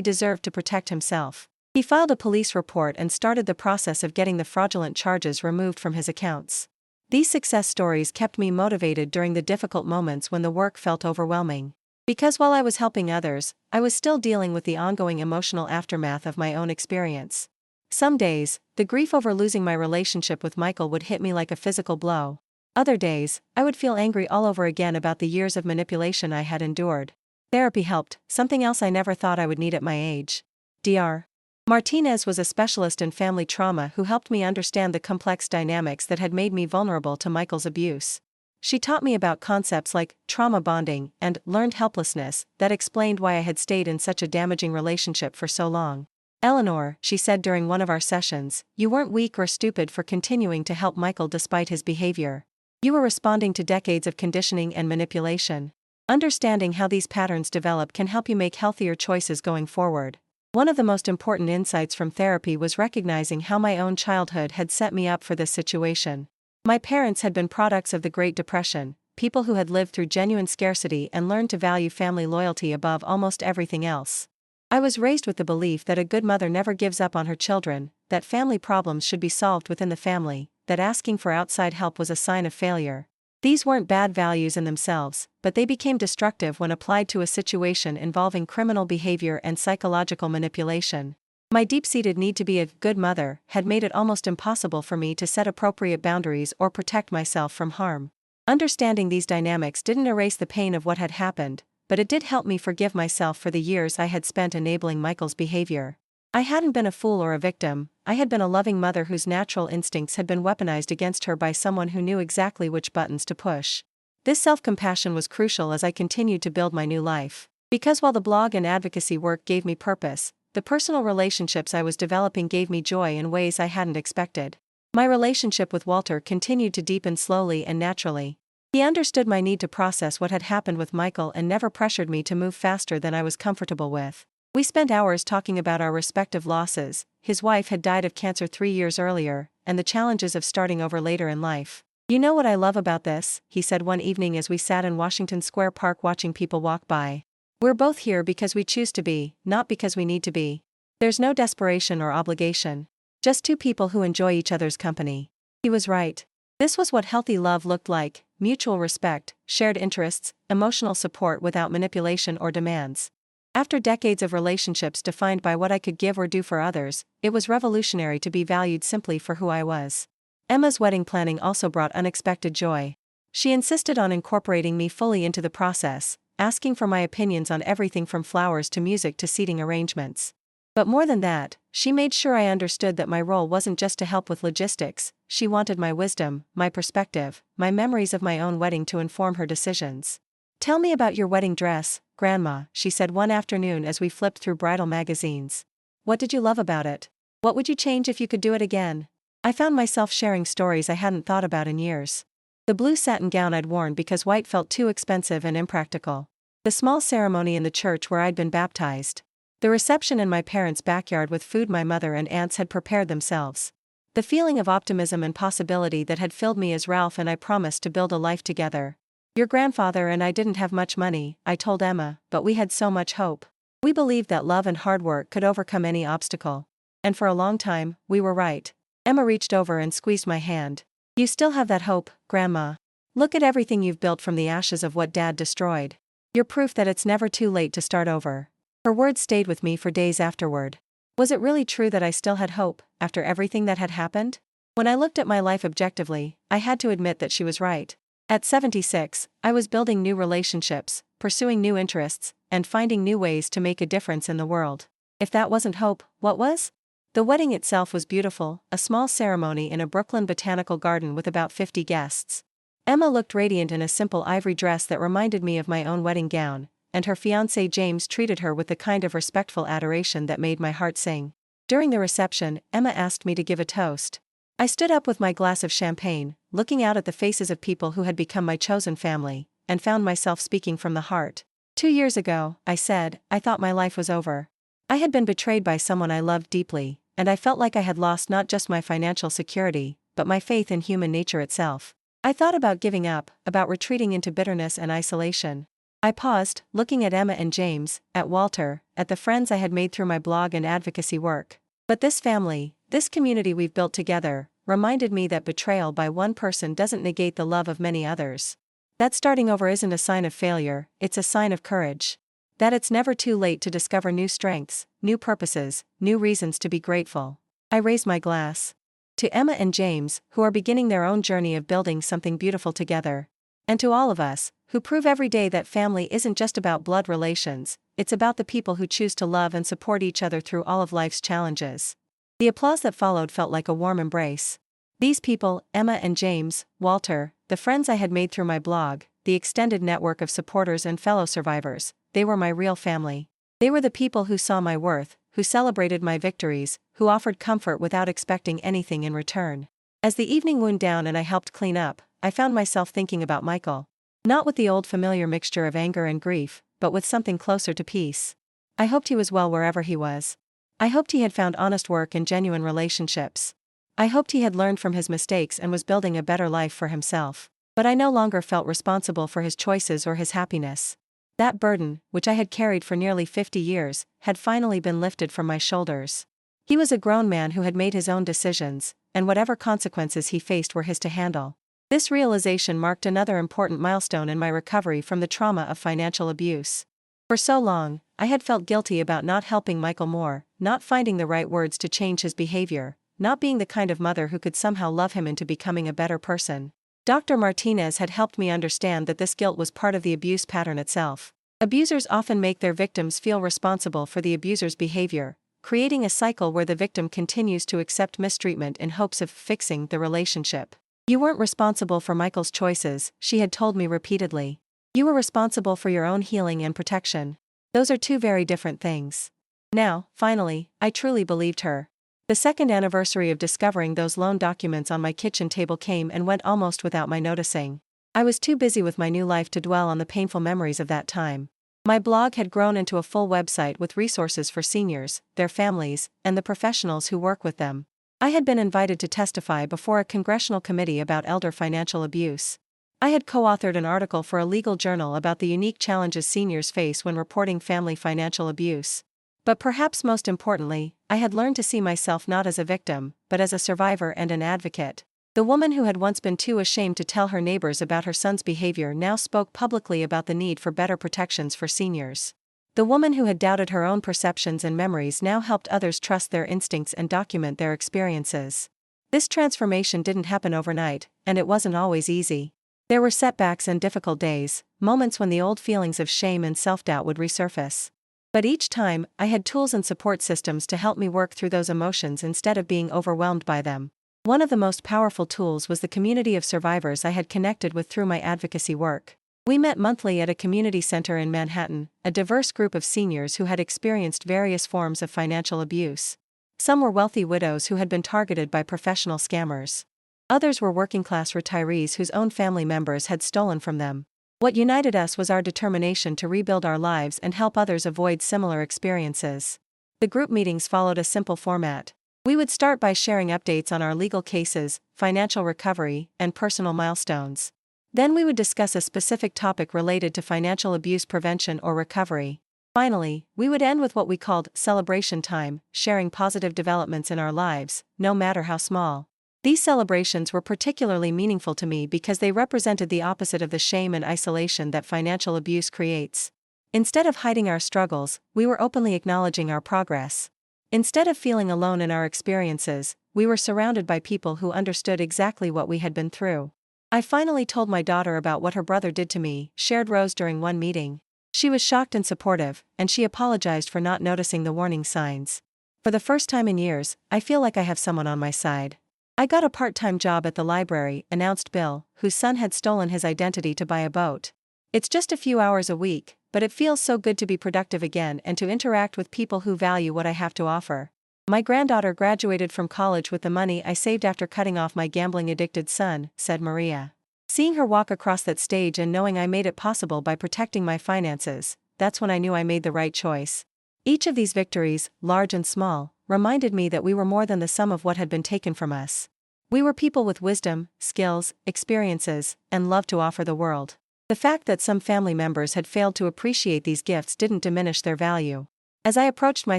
deserved to protect himself. He filed a police report and started the process of getting the fraudulent charges removed from his accounts. These success stories kept me motivated during the difficult moments when the work felt overwhelming. Because while I was helping others, I was still dealing with the ongoing emotional aftermath of my own experience. Some days, the grief over losing my relationship with Michael would hit me like a physical blow. Other days, I would feel angry all over again about the years of manipulation I had endured. Therapy helped, something else I never thought I would need at my age. Dr. Martinez was a specialist in family trauma who helped me understand the complex dynamics that had made me vulnerable to Michael's abuse. She taught me about concepts like trauma bonding and learned helplessness that explained why I had stayed in such a damaging relationship for so long. Eleanor, she said during one of our sessions, you weren't weak or stupid for continuing to help Michael despite his behavior. You were responding to decades of conditioning and manipulation. Understanding how these patterns develop can help you make healthier choices going forward. One of the most important insights from therapy was recognizing how my own childhood had set me up for this situation. My parents had been products of the Great Depression, people who had lived through genuine scarcity and learned to value family loyalty above almost everything else. I was raised with the belief that a good mother never gives up on her children, that family problems should be solved within the family, that asking for outside help was a sign of failure. These weren't bad values in themselves, but they became destructive when applied to a situation involving criminal behavior and psychological manipulation. My deep-seated need to be a good mother had made it almost impossible for me to set appropriate boundaries or protect myself from harm. Understanding these dynamics didn't erase the pain of what had happened, but it did help me forgive myself for the years I had spent enabling Michael's behavior. I hadn't been a fool or a victim, I had been a loving mother whose natural instincts had been weaponized against her by someone who knew exactly which buttons to push. This self-compassion was crucial as I continued to build my new life. Because while the blog and advocacy work gave me purpose, the personal relationships I was developing gave me joy in ways I hadn't expected. My relationship with Walter continued to deepen slowly and naturally. He understood my need to process what had happened with Michael and never pressured me to move faster than I was comfortable with. We spent hours talking about our respective losses. His wife had died of cancer 3 years earlier, and the challenges of starting over later in life. You know what I love about this, he said one evening as we sat in Washington Square Park watching people walk by. We're both here because we choose to be, not because we need to be. There's no desperation or obligation. Just two people who enjoy each other's company. He was right. This was what healthy love looked like: mutual respect, shared interests, emotional support without manipulation or demands. After decades of relationships defined by what I could give or do for others, it was revolutionary to be valued simply for who I was. Emma's wedding planning also brought unexpected joy. She insisted on incorporating me fully into the process, asking for my opinions on everything from flowers to music to seating arrangements. But more than that, she made sure I understood that my role wasn't just to help with logistics. She wanted my wisdom, my perspective, my memories of my own wedding to inform her decisions. Tell me about your wedding dress, Grandma, she said one afternoon as we flipped through bridal magazines. What did you love about it? What would you change if you could do it again? I found myself sharing stories I hadn't thought about in years. The blue satin gown I'd worn because white felt too expensive and impractical. The small ceremony in the church where I'd been baptized. The reception in my parents' backyard with food my mother and aunts had prepared themselves. The feeling of optimism and possibility that had filled me as Ralph and I promised to build a life together. Your grandfather and I didn't have much money, I told Emma, but we had so much hope. We believed that love and hard work could overcome any obstacle. And for a long time, we were right. Emma reached over and squeezed my hand. You still have that hope, Grandma. Look at everything you've built from the ashes of what Dad destroyed. You're proof that it's never too late to start over. Her words stayed with me for days afterward. Was it really true that I still had hope, after everything that had happened? When I looked at my life objectively, I had to admit that she was right. At 76, I was building new relationships, pursuing new interests, and finding new ways to make a difference in the world. If that wasn't hope, what was? The wedding itself was beautiful, a small ceremony in a Brooklyn botanical garden with about 50 guests. Emma looked radiant in a simple ivory dress that reminded me of my own wedding gown, and her fiancé James treated her with the kind of respectful adoration that made my heart sing. During the reception, Emma asked me to give a toast. I stood up with my glass of champagne, looking out at the faces of people who had become my chosen family, and found myself speaking from the heart. 2 years ago, I said, I thought my life was over. I had been betrayed by someone I loved deeply, and I felt like I had lost not just my financial security, but my faith in human nature itself. I thought about giving up, about retreating into bitterness and isolation. I paused, looking at Emma and James, at Walter, at the friends I had made through my blog and advocacy work. But this family, this community we've built together, reminded me that betrayal by one person doesn't negate the love of many others. That starting over isn't a sign of failure, it's a sign of courage. That it's never too late to discover new strengths, new purposes, new reasons to be grateful. I raise my glass to Emma and James, who are beginning their own journey of building something beautiful together. And to all of us, who prove every day that family isn't just about blood relations, it's about the people who choose to love and support each other through all of life's challenges. The applause that followed felt like a warm embrace. These people, Emma and James, Walter, the friends I had made through my blog, the extended network of supporters and fellow survivors, they were my real family. They were the people who saw my worth, who celebrated my victories, who offered comfort without expecting anything in return. As the evening wound down and I helped clean up, I found myself thinking about Michael. Not with the old familiar mixture of anger and grief, but with something closer to peace. I hoped he was well wherever he was. I hoped he had found honest work and genuine relationships. I hoped he had learned from his mistakes and was building a better life for himself. But I no longer felt responsible for his choices or his happiness. That burden, which I had carried for nearly 50 years, had finally been lifted from my shoulders. He was a grown man who had made his own decisions, and whatever consequences he faced were his to handle. This realization marked another important milestone in my recovery from the trauma of financial abuse. For so long, I had felt guilty about not helping Michael more, not finding the right words to change his behavior, not being the kind of mother who could somehow love him into becoming a better person. Dr. Martinez had helped me understand that this guilt was part of the abuse pattern itself. Abusers often make their victims feel responsible for the abuser's behavior, creating a cycle where the victim continues to accept mistreatment in hopes of fixing the relationship. You weren't responsible for Michael's choices, she had told me repeatedly. You were responsible for your own healing and protection. Those are two very different things. Now, finally, I truly believed her. The second anniversary of discovering those loan documents on my kitchen table came and went almost without my noticing. I was too busy with my new life to dwell on the painful memories of that time. My blog had grown into a full website with resources for seniors, their families, and the professionals who work with them. I had been invited to testify before a congressional committee about elder financial abuse. I had co-authored an article for a legal journal about the unique challenges seniors face when reporting family financial abuse. But perhaps most importantly, I had learned to see myself not as a victim, but as a survivor and an advocate. The woman who had once been too ashamed to tell her neighbors about her son's behavior now spoke publicly about the need for better protections for seniors. The woman who had doubted her own perceptions and memories now helped others trust their instincts and document their experiences. This transformation didn't happen overnight, and it wasn't always easy. There were setbacks and difficult days, moments when the old feelings of shame and self-doubt would resurface. But each time, I had tools and support systems to help me work through those emotions instead of being overwhelmed by them. One of the most powerful tools was the community of survivors I had connected with through my advocacy work. We met monthly at a community center in Manhattan, a diverse group of seniors who had experienced various forms of financial abuse. Some were wealthy widows who had been targeted by professional scammers. Others were working-class retirees whose own family members had stolen from them. What united us was our determination to rebuild our lives and help others avoid similar experiences. The group meetings followed a simple format. We would start by sharing updates on our legal cases, financial recovery, and personal milestones. Then we would discuss a specific topic related to financial abuse prevention or recovery. Finally, we would end with what we called celebration time, sharing positive developments in our lives, no matter how small. These celebrations were particularly meaningful to me because they represented the opposite of the shame and isolation that financial abuse creates. Instead of hiding our struggles, we were openly acknowledging our progress. Instead of feeling alone in our experiences, we were surrounded by people who understood exactly what we had been through. I finally told my daughter about what her brother did to me, shared Rose during one meeting. She was shocked and supportive, and she apologized for not noticing the warning signs. For the first time in years, I feel like I have someone on my side. I got a part-time job at the library, announced Bill, whose son had stolen his identity to buy a boat. It's just a few hours a week, but it feels so good to be productive again and to interact with people who value what I have to offer. My granddaughter graduated from college with the money I saved after cutting off my gambling-addicted son, said Maria. Seeing her walk across that stage and knowing I made it possible by protecting my finances, that's when I knew I made the right choice. Each of these victories, large and small, reminded me that we were more than the sum of what had been taken from us. We were people with wisdom, skills, experiences, and love to offer the world. The fact that some family members had failed to appreciate these gifts didn't diminish their value. As I approached my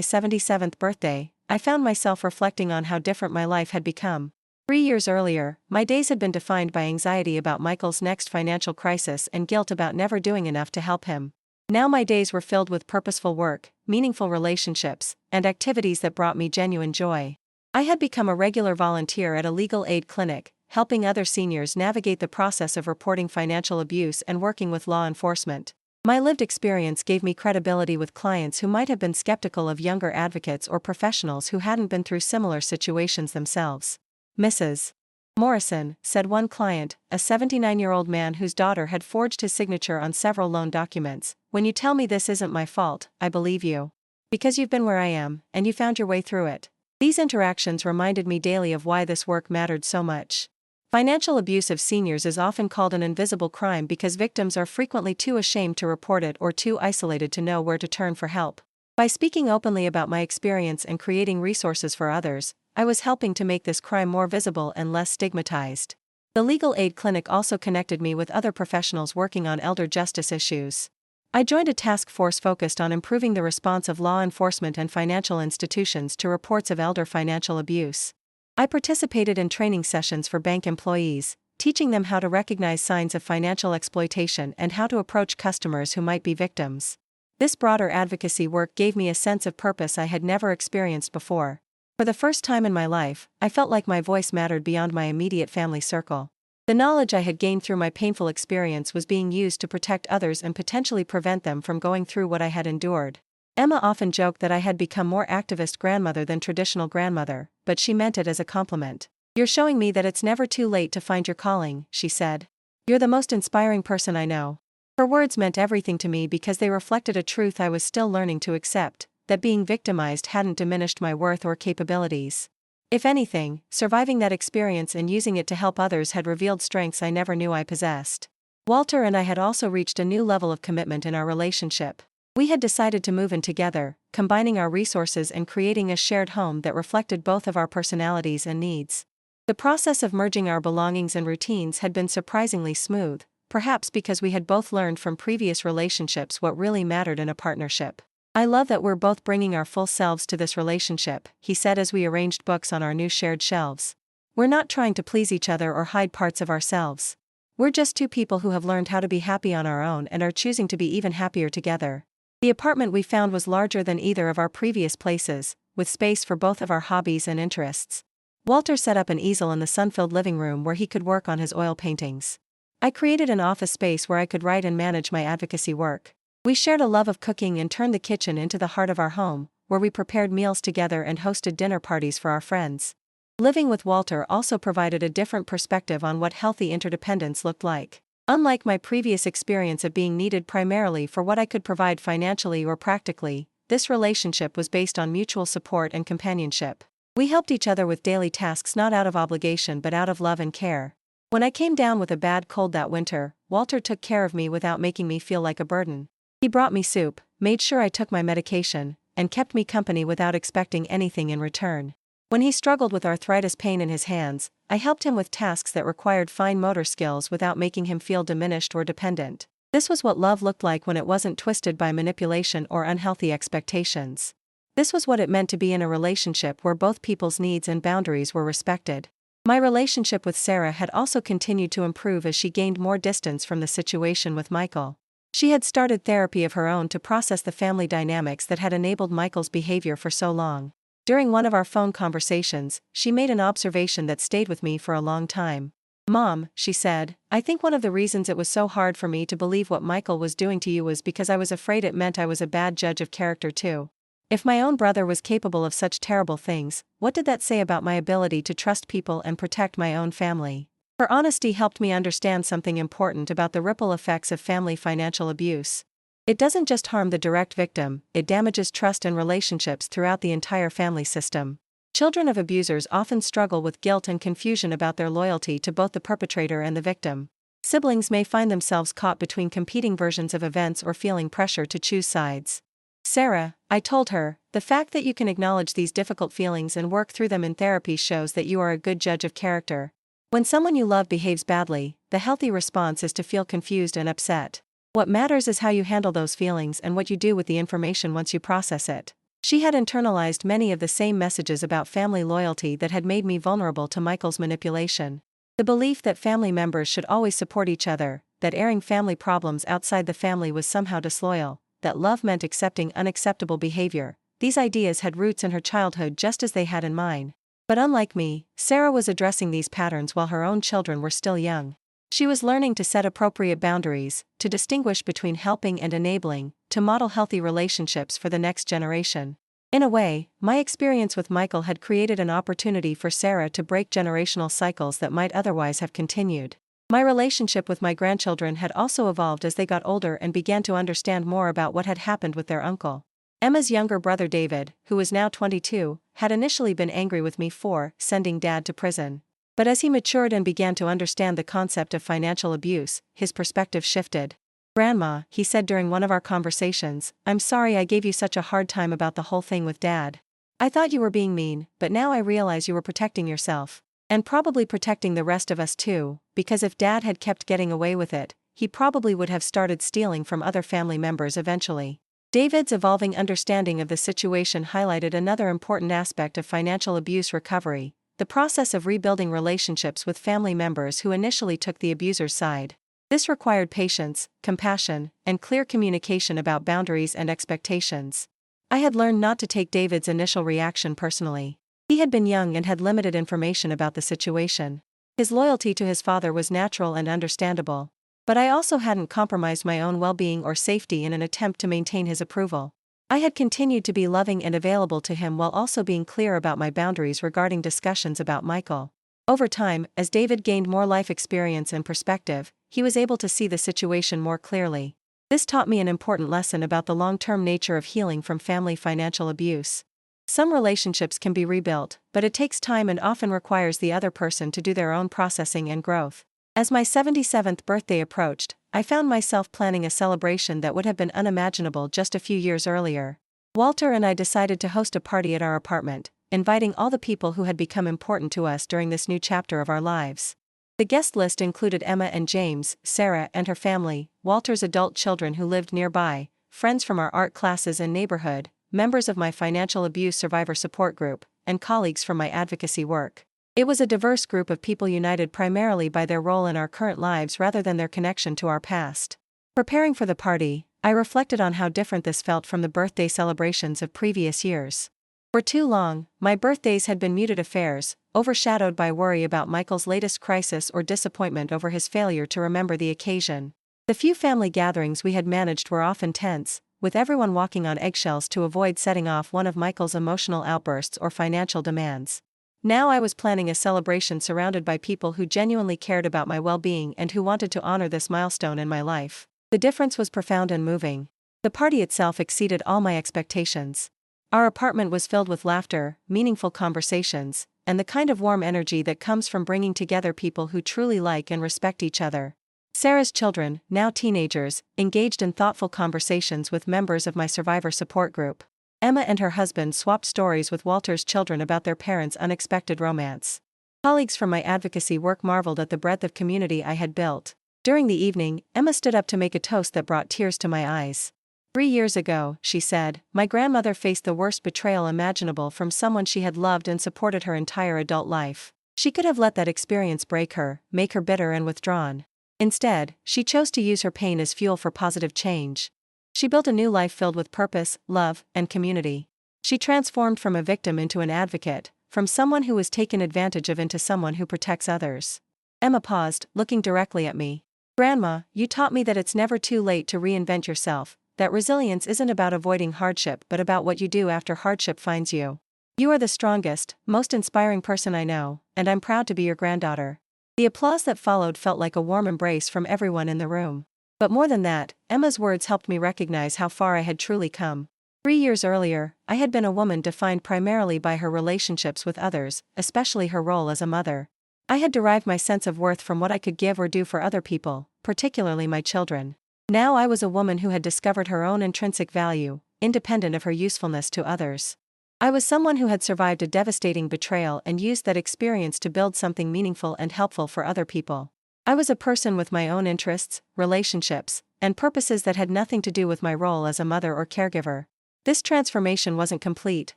77th birthday, I found myself reflecting on how different my life had become. 3 years earlier, my days had been defined by anxiety about Michael's next financial crisis and guilt about never doing enough to help him. Now my days were filled with purposeful work, meaningful relationships, and activities that brought me genuine joy. I had become a regular volunteer at a legal aid clinic, helping other seniors navigate the process of reporting financial abuse and working with law enforcement. My lived experience gave me credibility with clients who might have been skeptical of younger advocates or professionals who hadn't been through similar situations themselves. Mrs. Morrison, said one client, a 79-year-old man whose daughter had forged his signature on several loan documents, "When you tell me this isn't my fault, I believe you. Because you've been where I am, and you found your way through it." These interactions reminded me daily of why this work mattered so much. Financial abuse of seniors is often called an invisible crime because victims are frequently too ashamed to report it or too isolated to know where to turn for help. By speaking openly about my experience and creating resources for others, I was helping to make this crime more visible and less stigmatized. The legal aid clinic also connected me with other professionals working on elder justice issues. I joined a task force focused on improving the response of law enforcement and financial institutions to reports of elder financial abuse. I participated in training sessions for bank employees, teaching them how to recognize signs of financial exploitation and how to approach customers who might be victims. This broader advocacy work gave me a sense of purpose I had never experienced before. For the first time in my life, I felt like my voice mattered beyond my immediate family circle. The knowledge I had gained through my painful experience was being used to protect others and potentially prevent them from going through what I had endured. Emma often joked that I had become more activist grandmother than traditional grandmother, but she meant it as a compliment. "You're showing me that it's never too late to find your calling," she said. "You're the most inspiring person I know." Her words meant everything to me because they reflected a truth I was still learning to accept, that being victimized hadn't diminished my worth or capabilities. If anything, surviving that experience and using it to help others had revealed strengths I never knew I possessed. Walter and I had also reached a new level of commitment in our relationship. We had decided to move in together, combining our resources and creating a shared home that reflected both of our personalities and needs. The process of merging our belongings and routines had been surprisingly smooth, perhaps because we had both learned from previous relationships what really mattered in a partnership. "I love that we're both bringing our full selves to this relationship," he said as we arranged books on our new shared shelves. "We're not trying to please each other or hide parts of ourselves. We're just two people who have learned how to be happy on our own and are choosing to be even happier together." The apartment we found was larger than either of our previous places, with space for both of our hobbies and interests. Walter set up an easel in the sun-filled living room where he could work on his oil paintings. I created an office space where I could write and manage my advocacy work. We shared a love of cooking and turned the kitchen into the heart of our home, where we prepared meals together and hosted dinner parties for our friends. Living with Walter also provided a different perspective on what healthy interdependence looked like. Unlike my previous experience of being needed primarily for what I could provide financially or practically, this relationship was based on mutual support and companionship. We helped each other with daily tasks not out of obligation but out of love and care. When I came down with a bad cold that winter, Walter took care of me without making me feel like a burden. He brought me soup, made sure I took my medication, and kept me company without expecting anything in return. When he struggled with arthritis pain in his hands, I helped him with tasks that required fine motor skills without making him feel diminished or dependent. This was what love looked like when it wasn't twisted by manipulation or unhealthy expectations. This was what it meant to be in a relationship where both people's needs and boundaries were respected. My relationship with Sarah had also continued to improve as she gained more distance from the situation with Michael. She had started therapy of her own to process the family dynamics that had enabled Michael's behavior for so long. During one of our phone conversations, she made an observation that stayed with me for a long time. "Mom," she said, "I think one of the reasons it was so hard for me to believe what Michael was doing to you was because I was afraid it meant I was a bad judge of character too. If my own brother was capable of such terrible things, what did that say about my ability to trust people and protect my own family?" Her honesty helped me understand something important about the ripple effects of family financial abuse. It doesn't just harm the direct victim, it damages trust and relationships throughout the entire family system. Children of abusers often struggle with guilt and confusion about their loyalty to both the perpetrator and the victim. Siblings may find themselves caught between competing versions of events or feeling pressure to choose sides. Sarah, I told her, the fact that you can acknowledge these difficult feelings and work through them in therapy shows that you are a good judge of character. When someone you love behaves badly, the healthy response is to feel confused and upset. What matters is how you handle those feelings and what you do with the information once you process it. She had internalized many of the same messages about family loyalty that had made me vulnerable to Michael's manipulation. The belief that family members should always support each other, that airing family problems outside the family was somehow disloyal, that love meant accepting unacceptable behavior. These ideas had roots in her childhood just as they had in mine. But unlike me, Sarah was addressing these patterns while her own children were still young. She was learning to set appropriate boundaries, to distinguish between helping and enabling, to model healthy relationships for the next generation. In a way, my experience with Michael had created an opportunity for Sarah to break generational cycles that might otherwise have continued. My relationship with my grandchildren had also evolved as they got older and began to understand more about what had happened with their uncle. Emma's younger brother David, who was now 22, had initially been angry with me for sending Dad to prison. But as he matured and began to understand the concept of financial abuse, his perspective shifted. "Grandma," he said during one of our conversations, "I'm sorry I gave you such a hard time about the whole thing with Dad. I thought you were being mean, but now I realize you were protecting yourself. And probably protecting the rest of us too, because if Dad had kept getting away with it, he probably would have started stealing from other family members eventually." David's evolving understanding of the situation highlighted another important aspect of financial abuse recovery: the process of rebuilding relationships with family members who initially took the abuser's side. This required patience, compassion, and clear communication about boundaries and expectations. I had learned not to take David's initial reaction personally. He had been young and had limited information about the situation. His loyalty to his father was natural and understandable. But I also hadn't compromised my own well-being or safety in an attempt to maintain his approval. I had continued to be loving and available to him while also being clear about my boundaries regarding discussions about Michael. Over time, as David gained more life experience and perspective, he was able to see the situation more clearly. This taught me an important lesson about the long-term nature of healing from family financial abuse. Some relationships can be rebuilt, but it takes time and often requires the other person to do their own processing and growth. As my 77th birthday approached, I found myself planning a celebration that would have been unimaginable just a few years earlier. Walter and I decided to host a party at our apartment, inviting all the people who had become important to us during this new chapter of our lives. The guest list included Emma and James, Sarah and her family, Walter's adult children who lived nearby, friends from our art classes and neighborhood, members of my financial abuse survivor support group, and colleagues from my advocacy work. It was a diverse group of people united primarily by their role in our current lives rather than their connection to our past. Preparing for the party, I reflected on how different this felt from the birthday celebrations of previous years. For too long, my birthdays had been muted affairs, overshadowed by worry about Michael's latest crisis or disappointment over his failure to remember the occasion. The few family gatherings we had managed were often tense, with everyone walking on eggshells to avoid setting off one of Michael's emotional outbursts or financial demands. Now I was planning a celebration surrounded by people who genuinely cared about my well-being and who wanted to honor this milestone in my life. The difference was profound and moving. The party itself exceeded all my expectations. Our apartment was filled with laughter, meaningful conversations, and the kind of warm energy that comes from bringing together people who truly like and respect each other. Sarah's children, now teenagers, engaged in thoughtful conversations with members of my survivor support group. Emma and her husband swapped stories with Walter's children about their parents' unexpected romance. Colleagues from my advocacy work marveled at the breadth of community I had built. During the evening, Emma stood up to make a toast that brought tears to my eyes. 3 years ago, she said, my grandmother faced the worst betrayal imaginable from someone she had loved and supported her entire adult life. She could have let that experience break her, make her bitter and withdrawn. Instead, she chose to use her pain as fuel for positive change. She built a new life filled with purpose, love, and community. She transformed from a victim into an advocate, from someone who was taken advantage of into someone who protects others. Emma paused, looking directly at me. Grandma, you taught me that it's never too late to reinvent yourself, that resilience isn't about avoiding hardship but about what you do after hardship finds you. You are the strongest, most inspiring person I know, and I'm proud to be your granddaughter. The applause that followed felt like a warm embrace from everyone in the room. But more than that, Emma's words helped me recognize how far I had truly come. 3 years earlier, I had been a woman defined primarily by her relationships with others, especially her role as a mother. I had derived my sense of worth from what I could give or do for other people, particularly my children. Now I was a woman who had discovered her own intrinsic value, independent of her usefulness to others. I was someone who had survived a devastating betrayal and used that experience to build something meaningful and helpful for other people. I was a person with my own interests, relationships, and purposes that had nothing to do with my role as a mother or caregiver. This transformation wasn't complete.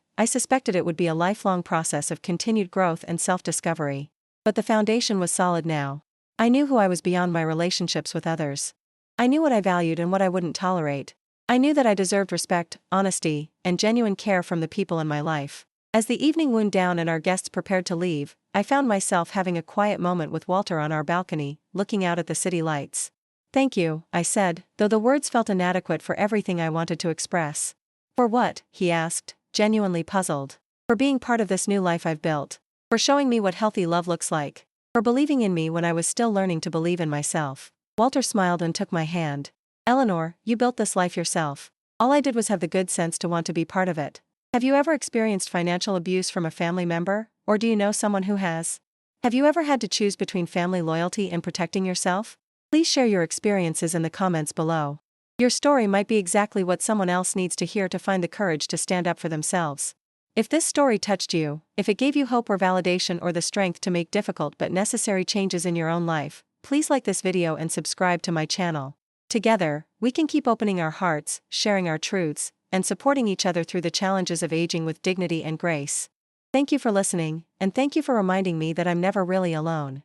I suspected it would be a lifelong process of continued growth and self-discovery. But the foundation was solid now. I knew who I was beyond my relationships with others. I knew what I valued and what I wouldn't tolerate. I knew that I deserved respect, honesty, and genuine care from the people in my life. As the evening wound down and our guests prepared to leave, I found myself having a quiet moment with Walter on our balcony, looking out at the city lights. "Thank you," I said, though the words felt inadequate for everything I wanted to express. "For what?" he asked, genuinely puzzled. "For being part of this new life I've built. For showing me what healthy love looks like. For believing in me when I was still learning to believe in myself." Walter smiled and took my hand. "Eleanor, you built this life yourself. All I did was have the good sense to want to be part of it. Have you ever experienced financial abuse from a family member, or do you know someone who has? Have you ever had to choose between family loyalty and protecting yourself? Please share your experiences in the comments below. Your story might be exactly what someone else needs to hear to find the courage to stand up for themselves. If this story touched you, if it gave you hope or validation or the strength to make difficult but necessary changes in your own life, please like this video and subscribe to my channel. Together, we can keep opening our hearts, sharing our truths, and supporting each other through the challenges of aging with dignity and grace. Thank you for listening, and thank you for reminding me that I'm never really alone.